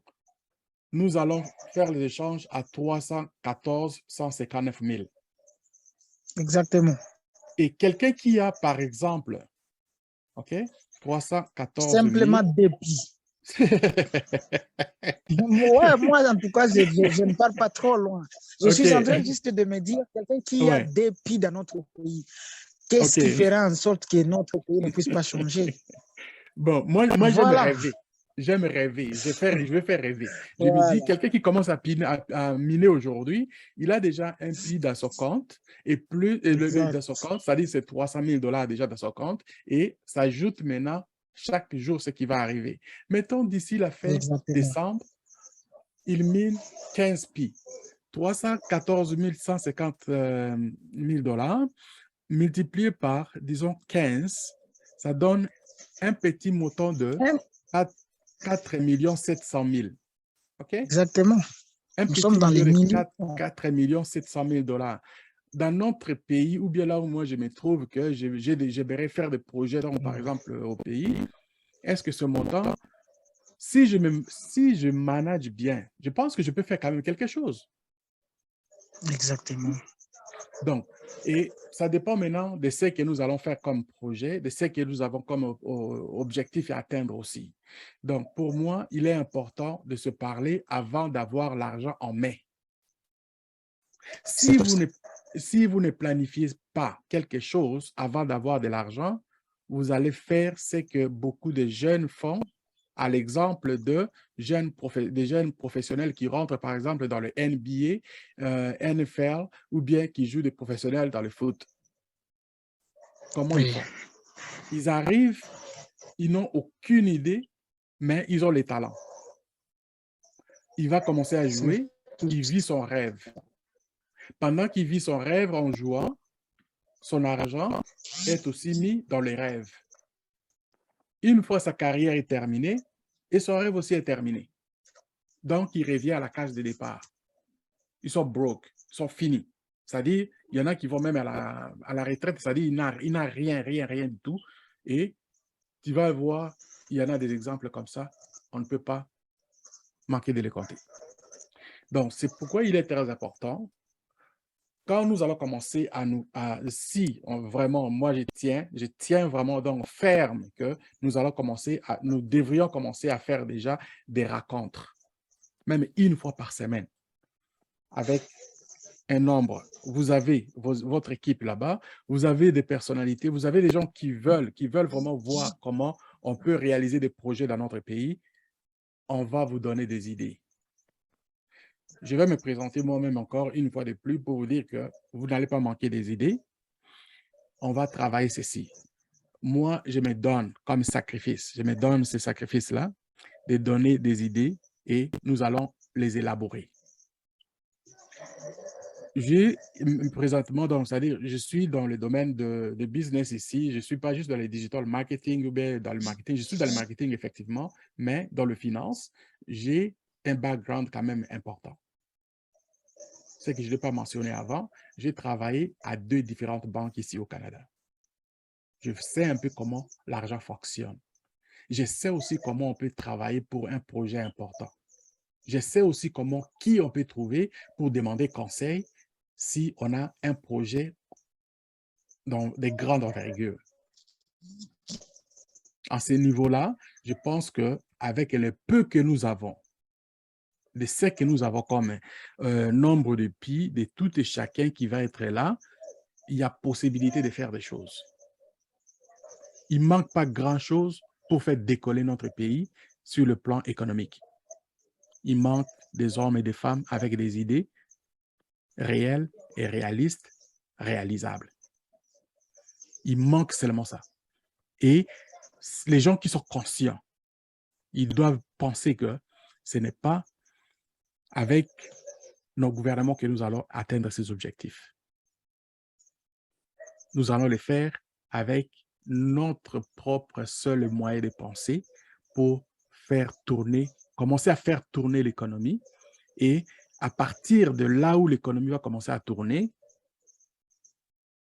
nous allons faire les échanges à 314 159 000. Exactement. Et quelqu'un qui a, par exemple, OK, 314 000. Simplement dépit. Ouais, moi, en tout cas, je ne pars pas trop loin. Je suis en train juste de me dire, quelqu'un qui a dépit dans notre pays, qu'est-ce qui fera en sorte que notre pays ne puisse pas changer? Bon, moi j'aime rêver. J'aime rêver. Je vais faire rêver. Je me dis, quelqu'un qui commence à miner aujourd'hui, il a déjà un pi dans son compte, et plus dans son compte, c'est-à-dire c'est 300 000 $ déjà dans son compte, et ça ajoute maintenant chaque jour ce qui va arriver. Mettons d'ici la fin décembre, il mine 15 pi. 314 150 000 $ multiplié par, disons, 15, ça donne un petit montant de 4 700 000. OK? Exactement. Nous sommes dans les millions. 4 700 000 $. Dans notre pays, ou bien là où moi je me trouve, que j'aimerais faire des projets, donc, par exemple, au pays, est-ce que ce montant, si je manage bien, je pense que je peux faire quand même quelque chose. Exactement. Donc, et ça dépend maintenant de ce que nous allons faire comme projet, de ce que nous avons comme objectif à atteindre aussi. Donc, pour moi, il est important de se parler avant d'avoir l'argent en main. Si vous ne planifiez pas quelque chose avant d'avoir de l'argent, vous allez faire ce que beaucoup de jeunes font, à l'exemple des jeunes professionnels qui rentrent, par exemple, dans le NBA, NFL, ou bien qui jouent des professionnels dans le foot. Comment ils font? Ils arrivent, ils n'ont aucune idée, mais ils ont les talents. Il va commencer à jouer, il vit son rêve. Pendant qu'il vit son rêve en jouant, son argent est aussi mis dans les rêves. Une fois sa carrière est terminée, et son rêve aussi est terminé. Donc, il revient à la case de départ. Ils sont broke, ils sont finis. C'est-à-dire, il y en a qui vont même à la retraite, c'est-à-dire, il n'a rien du tout. Et tu vas voir, il y en a des exemples comme ça, on ne peut pas manquer de les compter. Donc, c'est pourquoi il est très important, quand nous allons commencer vraiment, moi je tiens vraiment donc ferme que nous devrions commencer à faire déjà des rencontres, même une fois par semaine, avec un nombre. Vous avez votre équipe là-bas, vous avez des personnalités, vous avez des gens qui veulent vraiment voir comment on peut réaliser des projets dans notre pays. On va vous donner des idées. Je vais me présenter moi-même encore une fois de plus pour vous dire que vous n'allez pas manquer des idées. On va travailler ceci. Moi, je me donne comme sacrifice, je me donne ce sacrifice-là de donner des idées et nous allons les élaborer. Présentement, donc, c'est-à-dire, je suis dans le domaine de business ici. Je ne suis pas juste dans le digital marketing ou bien dans le marketing. Je suis dans le marketing, effectivement, mais dans le finance, j'ai un background quand même important. Ce que je n'ai pas mentionné avant, j'ai travaillé à 2 différentes banques ici au Canada. Je sais un peu comment l'argent fonctionne. Je sais aussi comment on peut travailler pour un projet important. Je sais aussi qui on peut trouver pour demander conseil si on a un projet dans des grandes envergures. À ce niveau-là, je pense qu'avec le peu que nous avons, de ce que nous avons comme nombre de pi, de tout et chacun qui va être là, il y a possibilité de faire des choses. Il ne manque pas grand-chose pour faire décoller notre pays sur le plan économique. Il manque des hommes et des femmes avec des idées réelles et réalistes, réalisables. Il manque seulement ça. Et les gens qui sont conscients, ils doivent penser que ce n'est pas avec nos gouvernements que nous allons atteindre ces objectifs. Nous allons les faire avec notre propre seul moyen de penser pour faire tourner, commencer à faire tourner l'économie. Et à partir de là où l'économie va commencer à tourner,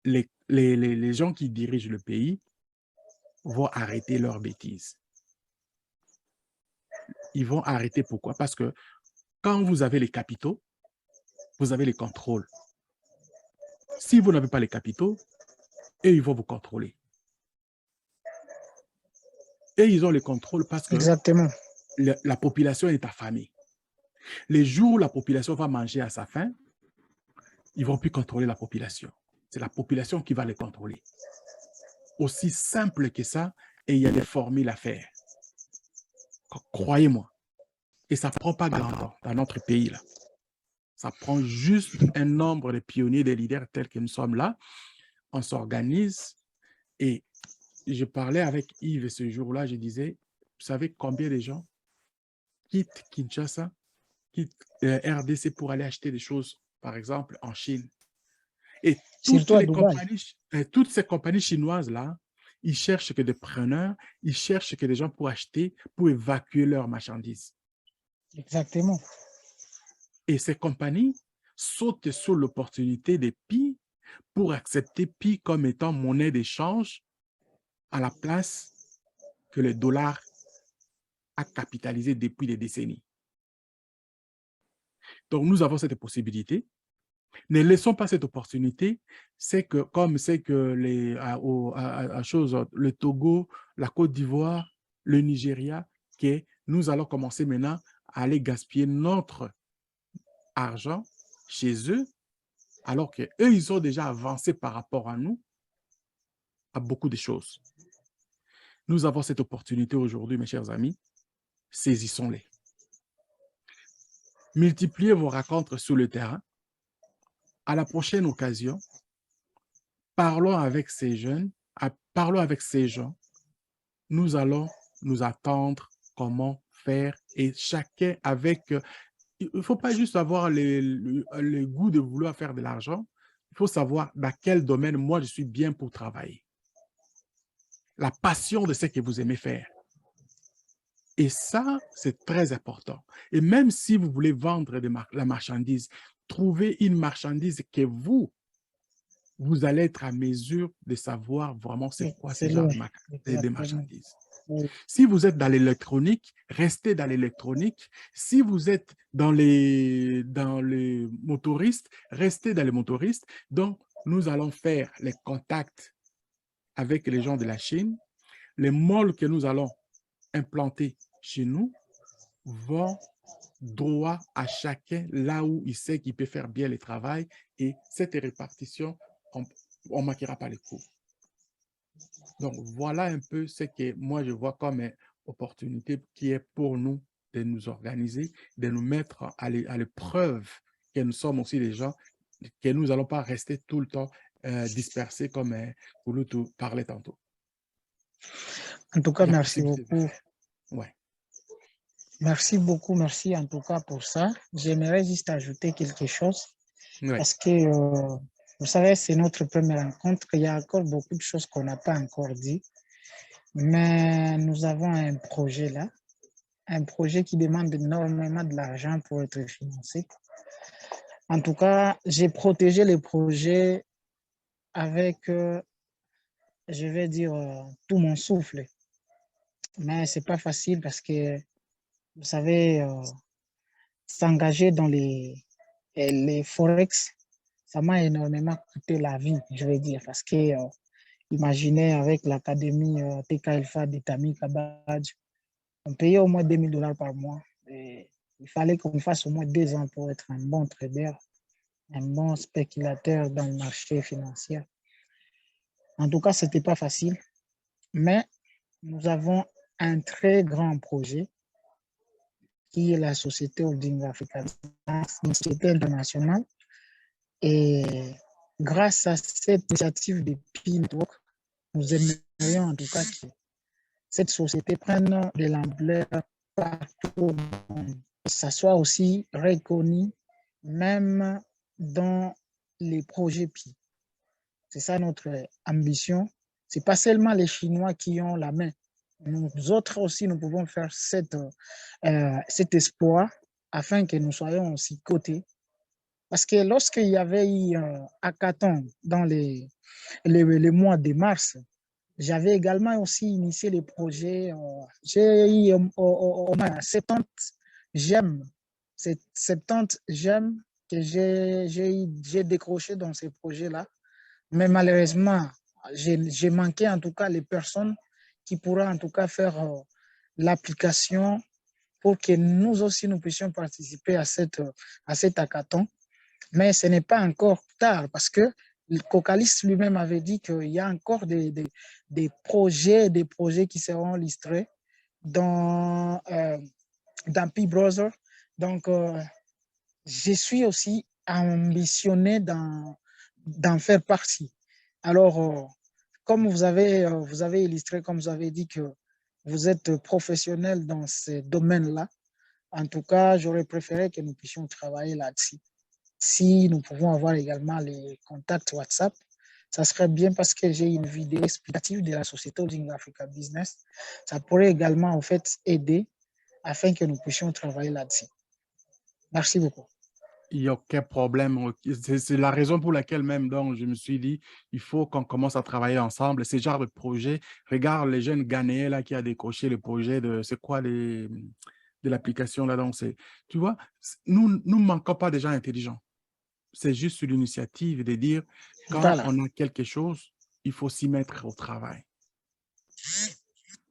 les gens qui dirigent le pays vont arrêter leurs bêtises. Ils vont arrêter pourquoi? Parce que quand vous avez les capitaux, vous avez les contrôles. Si vous n'avez pas les capitaux, eux, ils vont vous contrôler. Et ils ont les contrôles parce que Exactement. la population est affamée. Les jours où la population va manger à sa faim, ils ne vont plus contrôler la population. C'est la population qui va les contrôler. Aussi simple que ça, et il y a des formules à faire. Croyez-moi. Et ça ne prend pas grand temps dans notre pays, là. Ça prend juste un nombre de pionniers, de leaders tels que nous sommes là. On s'organise. Et je parlais avec Yves ce jour-là, je disais, vous savez combien de gens quittent Kinshasa, quittent RDC pour aller acheter des choses, par exemple, en Chine. Et toutes ces compagnies chinoises-là, ils cherchent que des preneurs, ils cherchent que des gens pour acheter, pour évacuer leurs marchandises. Exactement. Et ces compagnies sautent sur l'opportunité des PI pour accepter PI comme étant monnaie d'échange à la place que le dollar a capitalisé depuis des décennies. Donc, nous avons cette possibilité. Ne laissons pas cette opportunité. C'est que, comme c'est que le Togo, la Côte d'Ivoire, le Nigeria, que nous allons commencer maintenant à aller gaspiller notre argent chez eux, alors qu'eux, ils ont déjà avancé par rapport à nous à beaucoup de choses. Nous avons cette opportunité aujourd'hui, mes chers amis. Saisissons-les. Multipliez vos rencontres sur le terrain. À la prochaine occasion, parlons avec ces jeunes, parlons avec ces gens. Nous allons nous attendre comment faire et chacun avec... Il ne faut pas juste avoir le goût de vouloir faire de l'argent. Il faut savoir dans quel domaine moi je suis bien pour travailler. La passion de ce que vous aimez faire. Et ça, c'est très important. Et même si vous voulez vendre la marchandise, trouvez une marchandise que vous allez être à mesure de savoir vraiment c'est quoi ce genre de marchandises. Oui. Si vous êtes dans l'électronique, restez dans l'électronique. Si vous êtes dans les motoristes, restez dans les motoristes. Donc, nous allons faire les contacts avec les gens de la Chine. Les molles que nous allons implanter chez nous vont droit à chacun là où il sait qu'il peut faire bien le travail. Et cette répartition, on ne manquera pas les coups. Donc, voilà un peu ce que moi, je vois comme une opportunité qui est pour nous de nous organiser, de nous mettre à l'épreuve que nous sommes aussi des gens, que nous n'allons pas rester tout le temps dispersés comme Kouloutou parlait tantôt. En tout cas, merci beaucoup. Ouais. Merci beaucoup, merci en tout cas pour ça. J'aimerais juste ajouter quelque chose. Ouais. Parce que, vous savez, c'est notre première rencontre. Il y a encore beaucoup de choses qu'on n'a pas encore dit. Mais nous avons un projet là, un projet qui demande énormément de l'argent pour être financé. En tout cas, j'ai protégé le projet avec, je vais dire, tout mon souffle. Mais ce n'est pas facile parce que, vous savez, s'engager dans les forex, ça m'a énormément coûté la vie, je vais dire, parce que imaginez avec l'académie TK Elfa d'Etami Kabadj, on payait au moins $2000 par mois. Et il fallait qu'on fasse au moins 2 ans pour être un bon trader, un bon spéculateur dans le marché financier. En tout cas, ce n'était pas facile, mais nous avons un très grand projet qui est la société Holding Africa, une société internationale. Et grâce à cette initiative de Pi Network, nous aimerions en tout cas que cette société prenne de l'ampleur partout, que ça soit aussi reconnu, même dans les projets Pi. C'est ça notre ambition. Ce n'est pas seulement les Chinois qui ont la main. Nous autres aussi, nous pouvons faire cet espoir afin que nous soyons aussi cotés. Parce que lorsqu'il y avait eu un hackathon dans les mois de mars, j'avais également aussi initié les projets. J'ai eu au moins 70 j'aime, 70 j'aime que j'ai décroché dans ces projets-là. Mais malheureusement, j'ai manqué en tout cas les personnes qui pourraient en tout cas faire l'application pour que nous aussi nous puissions participer à cet hackathon. Mais ce n'est pas encore tard parce que le Cocalis lui-même avait dit qu'il y a encore des projets qui seront listés dans Pi Browser. Donc, je suis aussi ambitionné d'en faire partie. Alors, comme vous avez illustré, comme vous avez dit que vous êtes professionnel dans ce domaine-là, en tout cas, j'aurais préféré que nous puissions travailler là-dessus. Si nous pouvons avoir également les contacts WhatsApp, ça serait bien parce que j'ai une vidéo explicative de la société Holding Africa Business. Ça pourrait également en fait aider afin que nous puissions travailler là-dessus. Merci beaucoup. Il n'y a aucun problème. C'est la raison pour laquelle même donc, je me suis dit, il faut qu'on commence à travailler ensemble. Ce genre de projet, regarde les jeunes Ghanéens là, qui a décroché le projet de, c'est quoi de l'application là. Donc, tu vois, nous ne manquons pas de gens intelligents. C'est juste l'initiative de dire, quand on a quelque chose, il faut s'y mettre au travail.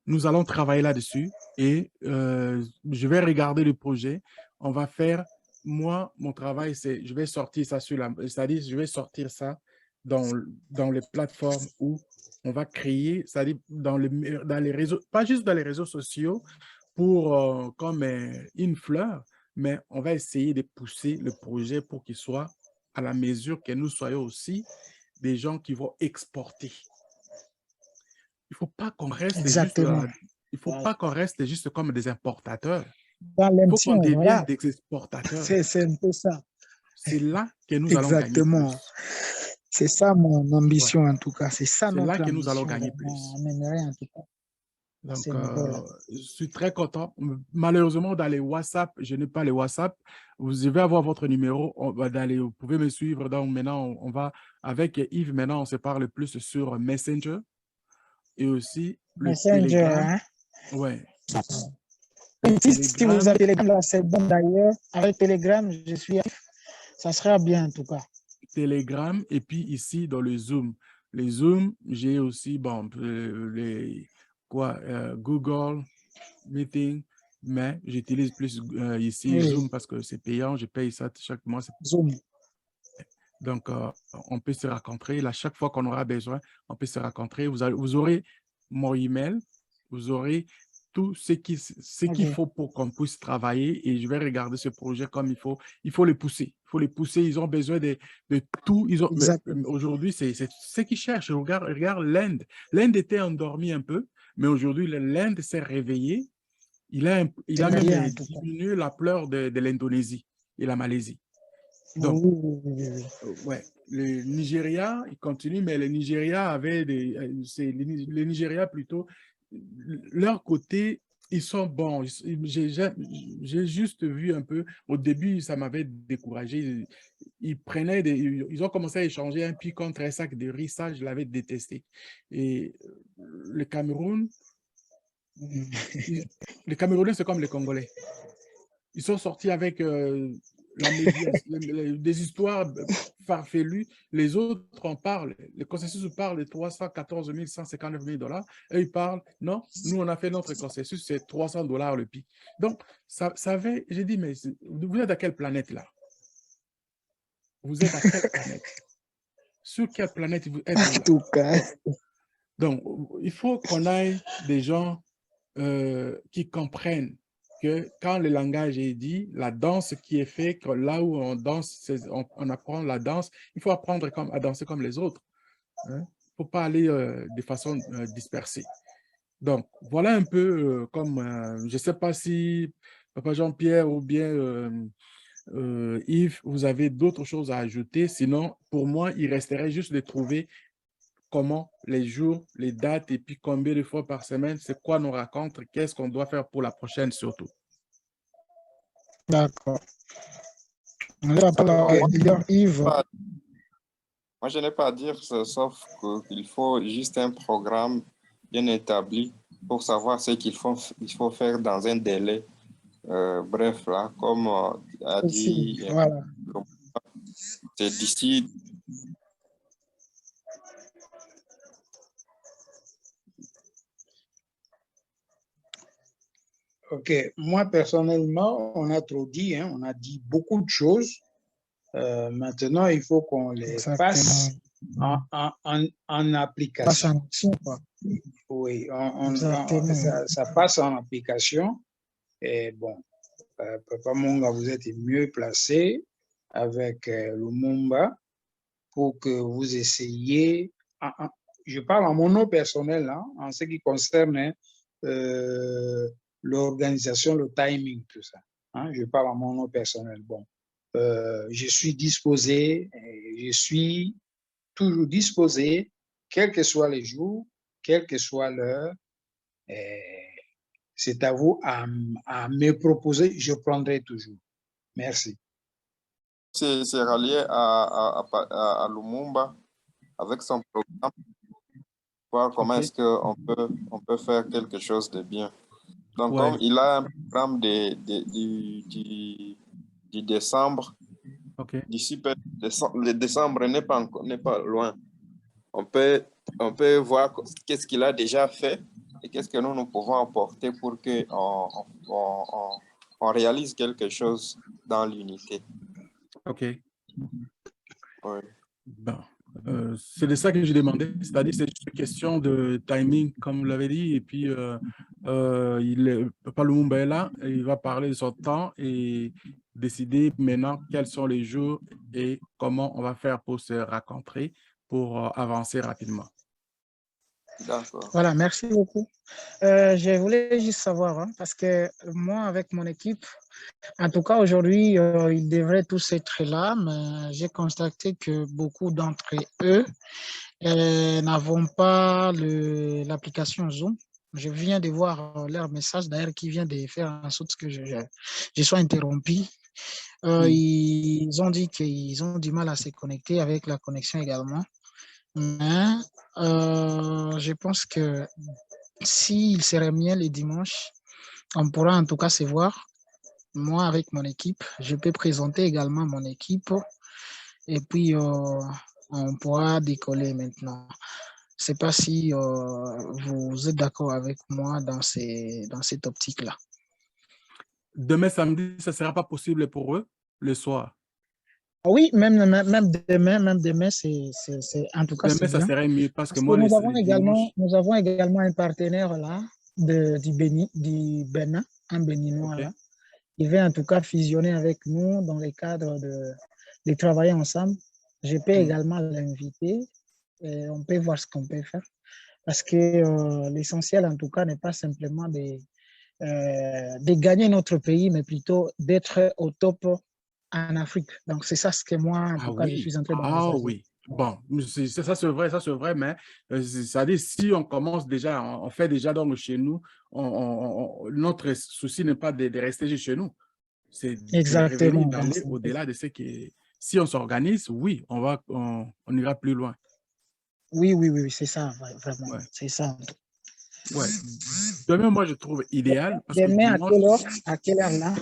Nous allons travailler là-dessus et je vais regarder le projet. On va faire, moi, mon travail, c'est, je vais sortir ça c'est-à-dire, je vais sortir ça dans les plateformes où on va créer, c'est-à-dire dans les réseaux, pas juste dans les réseaux sociaux pour comme une fleur, mais on va essayer de pousser le projet pour qu'il soit à la mesure que nous soyons aussi des gens qui vont exporter. Il ne faut pas qu'on reste juste comme des importateurs. Il faut qu'on devienne des exportateurs. C'est un peu ça. C'est là que nous allons gagner plus. Exactement. C'est ça mon ambition en tout cas. C'est ça notre ambition. C'est là que nous allons gagner plus. On aimerait en tout cas. Donc, je suis très content. Malheureusement, dans les WhatsApp, je n'ai pas les WhatsApp. Vous devez avoir votre numéro. Vous pouvez me suivre. Donc, maintenant, on va, avec Yves, maintenant, on se parle plus sur Messenger et aussi le Telegram. Hein? Ouais. Si vous avez Telegram, là, c'est bon d'ailleurs. Avec Telegram, je suis. Ça sera bien en tout cas. Telegram et puis ici dans le Zoom. Les Zoom, j'ai aussi bon, Google Meeting, mais j'utilise plus ici Zoom parce que c'est payant, je paye ça chaque mois. Zoom. Donc, on peut se rencontrer. Là, chaque fois qu'on aura besoin, on peut se rencontrer. Vous aurez mon email, vous aurez tout ce qu'il faut pour qu'on puisse travailler et je vais regarder ce projet comme il faut. Il faut les pousser. Il faut les pousser. Ils ont besoin de tout. Aujourd'hui, c'est ce qu'ils cherchent. Regarde l'Inde. L'Inde était endormie un peu, mais aujourd'hui, l'Inde s'est réveillée. Il a même diminué la pleure de l'Indonésie et la Malaisie. Donc, ouais, le Nigeria, il continue, mais le Nigeria avait le Nigeria plutôt, leur côté, ils sont bons. J'ai juste vu un peu, au début, ça m'avait découragé. Ils ont commencé à échanger un pied contre un sac de riz, ça, je l'avais détesté. Et le Cameroun, les Camerounais, c'est comme les Congolais. Ils sont sortis avec des histoires farfelues. Les autres en parlent. Le consensus parle de 314 159 000 $. Et ils parlent, non, nous, on a fait notre consensus, c'est 300 $ le pic. Donc, j'ai dit, mais vous êtes à quelle planète là? Vous êtes à quelle planète? Sur quelle planète vous êtes là? En tout cas. Donc, il faut qu'on ait des gens qui comprennent que quand le langage est dit, la danse qui est faite, là où on danse, on apprend la danse, il faut apprendre à danser comme les autres. Il ne faut pas aller de façon dispersée. Donc, voilà un peu comme, je ne sais pas si Papa Jean-Pierre ou bien Yves, vous avez d'autres choses à ajouter. Sinon, pour moi, il resterait juste de trouver comment les jours, les dates et puis combien de fois par semaine, c'est quoi nos rencontres, qu'est-ce qu'on doit faire pour la prochaine surtout. D'accord. Yves. Moi, je n'ai pas à dire, sauf qu'il faut juste un programme bien établi pour savoir ce qu'il faut faire dans un délai. Bref, là, comme a dit, voilà. c'est d'ici. Ok, moi personnellement, on a trop dit, hein, on a dit beaucoup de choses. Maintenant, il faut qu'on les passe en application. Passe en action, quoi. Oui, ça passe en application. Et bon, Papa Monga, vous êtes mieux placé avec Lumumba pour que vous essayiez. Je parle en mon nom personnel, hein, en ce qui concerne l'organisation, le timing, tout ça. Hein, je parle en mon nom personnel. Bon, je suis disposé, je suis toujours disposé, quels que soient les jours, quelle que soit l'heure. C'est à vous à me proposer, je prendrai toujours. Merci. C'est rallié à Lumumba avec son programme, voir comment est-ce qu'on peut faire quelque chose de bien. Donc, comme il a un programme du décembre, d'ici le décembre n'est pas loin. On peut voir qu'est-ce qu'il a déjà fait et qu'est-ce que nous pouvons apporter pour qu'on réalise quelque chose dans l'unité. OK. Oui. Bon. C'est de ça que je demandais, c'est-à-dire c'est une question de timing, comme vous l'avez dit, et puis Papa Lumumba est là, et il va parler de son temps et décider maintenant quels sont les jours et comment on va faire pour se rencontrer, pour avancer rapidement. D'accord. Voilà, merci beaucoup. Je voulais juste savoir, hein, parce que moi, avec mon équipe, en tout cas, aujourd'hui, ils devraient tous être là, mais j'ai constaté que beaucoup d'entre eux n'avons pas l'application Zoom. Je viens de voir leur message, d'ailleurs, qui vient de faire en sorte que je sois interrompu. Ils ont dit qu'ils ont du mal à se connecter avec la connexion également. Mais je pense que s'il serait bien les dimanches, on pourra en tout cas se voir. Moi, avec mon équipe, je peux présenter également mon équipe et puis on pourra décoller maintenant. Je ne sais pas si vous êtes d'accord avec moi dans cette optique-là. Demain samedi, ça ne sera pas possible pour eux, le soir? Oui, même demain, c'est en tout cas, demain, c'est ça bien. serait mieux parce que Parce moi, que dimanche... nous avons également un partenaire là, du Bénin, un Béninois là. Il veut en tout cas fusionner avec nous dans le cadre de travailler ensemble. Je peux également l'inviter et on peut voir ce qu'on peut faire. Parce que l'essentiel, en tout cas, n'est pas simplement de gagner notre pays, mais plutôt d'être au top en Afrique. Donc, c'est ça ce que moi, en tout cas, je suis en train d'envisager. Ah oui. Bon, ça c'est vrai, mais c'est-à-dire si on commence déjà, on fait déjà donc chez nous, notre souci n'est pas de rester chez nous, c'est de revenir, d'aller au-delà de ce qui si on s'organise, oui, on ira plus loin. Oui, c'est ça, vraiment, c'est ça. Ouais. Demain, moi, je trouve idéal. Parce demain, que à quelle heure là?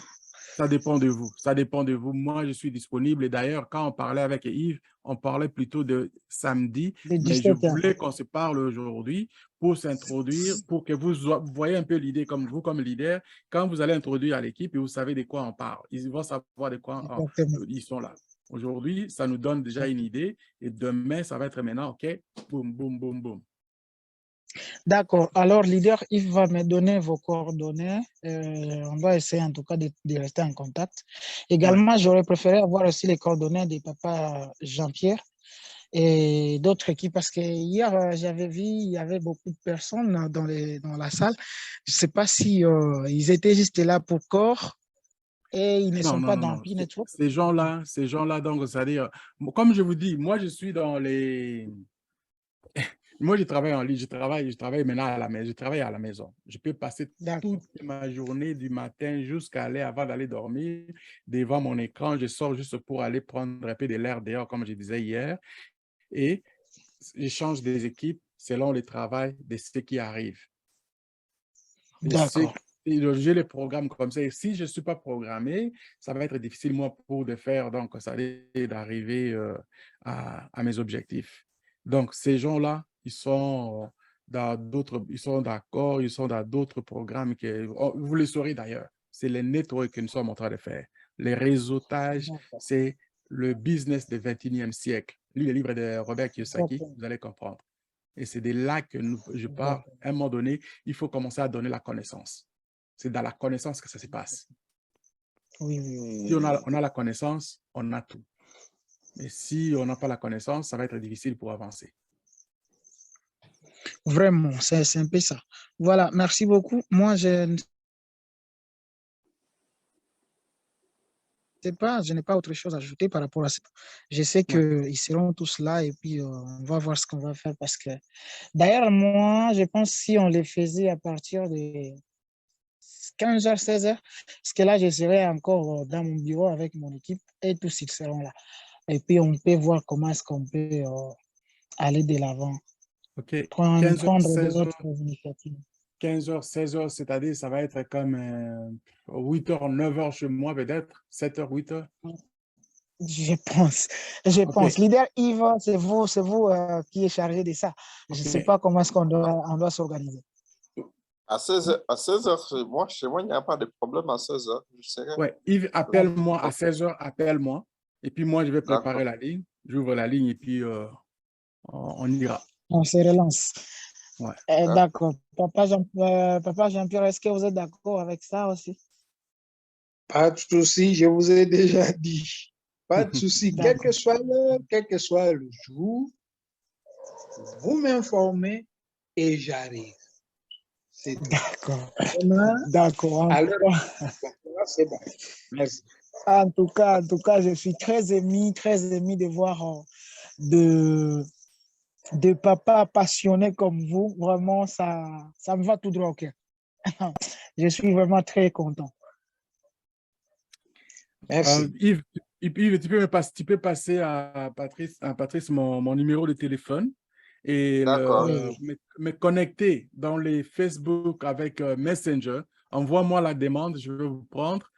Ça dépend de vous. Ça dépend de vous. Moi, je suis disponible. Et d'ailleurs, quand on parlait avec Yves, on parlait plutôt de samedi. Mais je voulais qu'on se parle aujourd'hui pour s'introduire, pour que vous voyez un peu l'idée comme vous, comme leader. Quand vous allez introduire à l'équipe et vous savez de quoi on parle. Ils vont savoir de quoi ils sont là. Aujourd'hui, ça nous donne déjà une idée. Et demain, ça va être maintenant, OK? Boum, boum, boum, boum. D'accord. Alors, leader, il va me donner vos coordonnées. On va essayer en tout cas de rester en contact. Ouais. Également, j'aurais préféré avoir aussi les coordonnées de papa Jean-Pierre et d'autres équipes parce que hier, j'avais vu, il y avait beaucoup de personnes dans la salle. Je ne sais pas si ils étaient juste là pour corps et ils ne Non, sont non, pas non, dans non. P-Network. Ces gens-là, donc, c'est-à-dire, comme je vous dis, moi, je suis dans les... Moi, je travaille en ligne, je travaille maintenant à la maison, je travaille à la maison. Je peux passer D'accord. toute ma journée du matin jusqu'à aller avant d'aller dormir devant mon écran. Je sors juste pour aller prendre un peu de l'air dehors, comme je disais hier, et je change des équipes selon le travail de ceux qui arrivent. Et D'accord. j'ai les programmes comme ça. Et si je ne suis pas programmé, ça va être difficile, moi, pour de faire, donc, ça va être d'arriver à mes objectifs. Donc, ces gens-là, ils sont dans d'autres, ils sont d'accord, ils sont dans d'autres programmes que, vous le saurez d'ailleurs. C'est les networks que nous sommes en train de faire. Les réseautages, D'accord. c'est le business du 21e siècle. Lui, le livre de Robert Kiyosaki, D'accord. vous allez comprendre. Et c'est de là que je pars. D'accord. À un moment donné, il faut commencer à donner la connaissance. C'est dans la connaissance que ça se passe. Oui, oui, oui, Si oui, oui. on a la connaissance, on a tout. Mais si on n'a pas la connaissance, ça va être difficile pour avancer. Vraiment, c'est un peu ça. Voilà, merci beaucoup. Moi, je ne sais pas, je n'ai pas autre chose à ajouter par rapport à ça. Je sais Ouais. qu'ils seront tous là et puis on va voir ce qu'on va faire parce que d'ailleurs, moi, je pense si on les faisait à partir de 15h, 16h, parce que là, je serai encore dans mon bureau avec mon équipe et tous ils seront là. Et puis, on peut voir comment est-ce qu'on peut aller de l'avant, OK. prendre d'autres initiatives. 15h, 16h, c'est-à-dire ça va être comme 8h, 9h chez moi peut-être, 7h, 8h. Je pense, je pense. OK. Leader Yves, c'est vous qui est chargé de ça. Je ne sais OK. pas comment est-ce on doit s'organiser. À 16 heures, chez moi, il n'y a pas de problème à 16 heures. Je serai. Ouais, Yves, appelle-moi à 16h, appelle-moi. Et puis moi, je vais D'accord. préparer la ligne. J'ouvre la ligne et puis on ira. On se relance. Ouais. D'accord. D'accord. Papa Jean-Pierre, est-ce que vous êtes d'accord avec ça aussi? Pas de souci, je vous ai déjà dit. Pas de souci, quel que D'accord. soit l'heure, quel que soit le jour, vous m'informez et j'arrive. C'est tout. D'accord. Demain, D'accord. à l'heure, c'est bon. Merci. En tout cas, je suis très ému de voir de papas passionnés comme vous. Vraiment, ça me va tout droit au cœur. Je suis vraiment très content. Merci. Yves, Yves, tu peux passer à Patrice mon numéro de téléphone et D'accord. Oui, oui. me connecter dans les Facebook avec Messenger. Envoie-moi la demande, je vais vous prendre.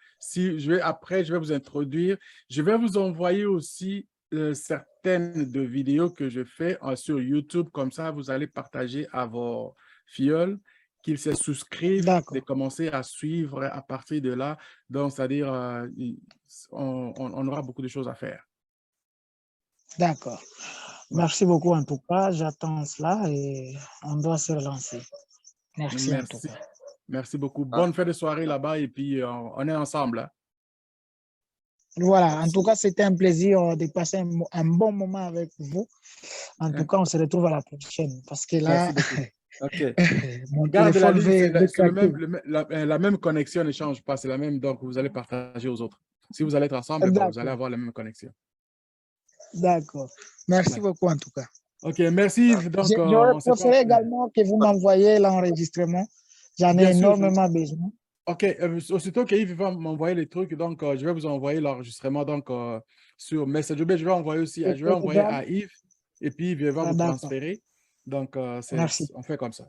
Après, je vais vous introduire. Je vais vous envoyer aussi certaines de vidéos que je fais sur YouTube. Comme ça, vous allez partager à vos filleuls qu'ils se souscrivent, de D'accord. commencer à suivre à partir de là. Donc, c'est-à-dire, on aura beaucoup de choses à faire. D'accord. Ouais. Merci beaucoup en tout cas. J'attends cela et on doit se relancer. Merci en tout Merci. cas. Merci beaucoup. Ah, Bonne fin de soirée là-bas et puis on est ensemble. Hein. Voilà, en tout merci. cas, c'était un plaisir de passer un bon moment avec vous. En tout Hein. cas, on se retrouve à la prochaine parce que Merci là, beaucoup. OK. mon Garde la téléphone ligne, veut c'est le craquer. même, la même connexion ne change pas, c'est la même, donc vous allez partager aux autres. Si vous allez être ensemble, bon, vous allez D'accord, avoir la même connexion. d'accord. Merci Ouais. beaucoup en tout cas. OK, merci Yves. Donc, J'aurais on se parle. préféré également que vous m'envoyiez l'enregistrement. J'en ai Bien sûr, énormément besoin. OK, aussitôt qu'Yves va m'envoyer les trucs, donc je vais vous envoyer l'enregistrement donc, sur Messenger. Mais je vais envoyer aussi, Au je vais envoyer Telegram. à Yves et puis Yves va Ah, vous d'accord. transférer. Donc, Merci. on fait comme ça.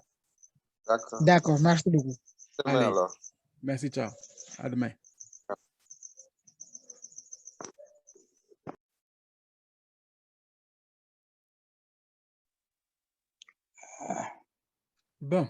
D'accord. D'accord, merci beaucoup. Demain Allez, alors. merci, ciao. À demain. Bon.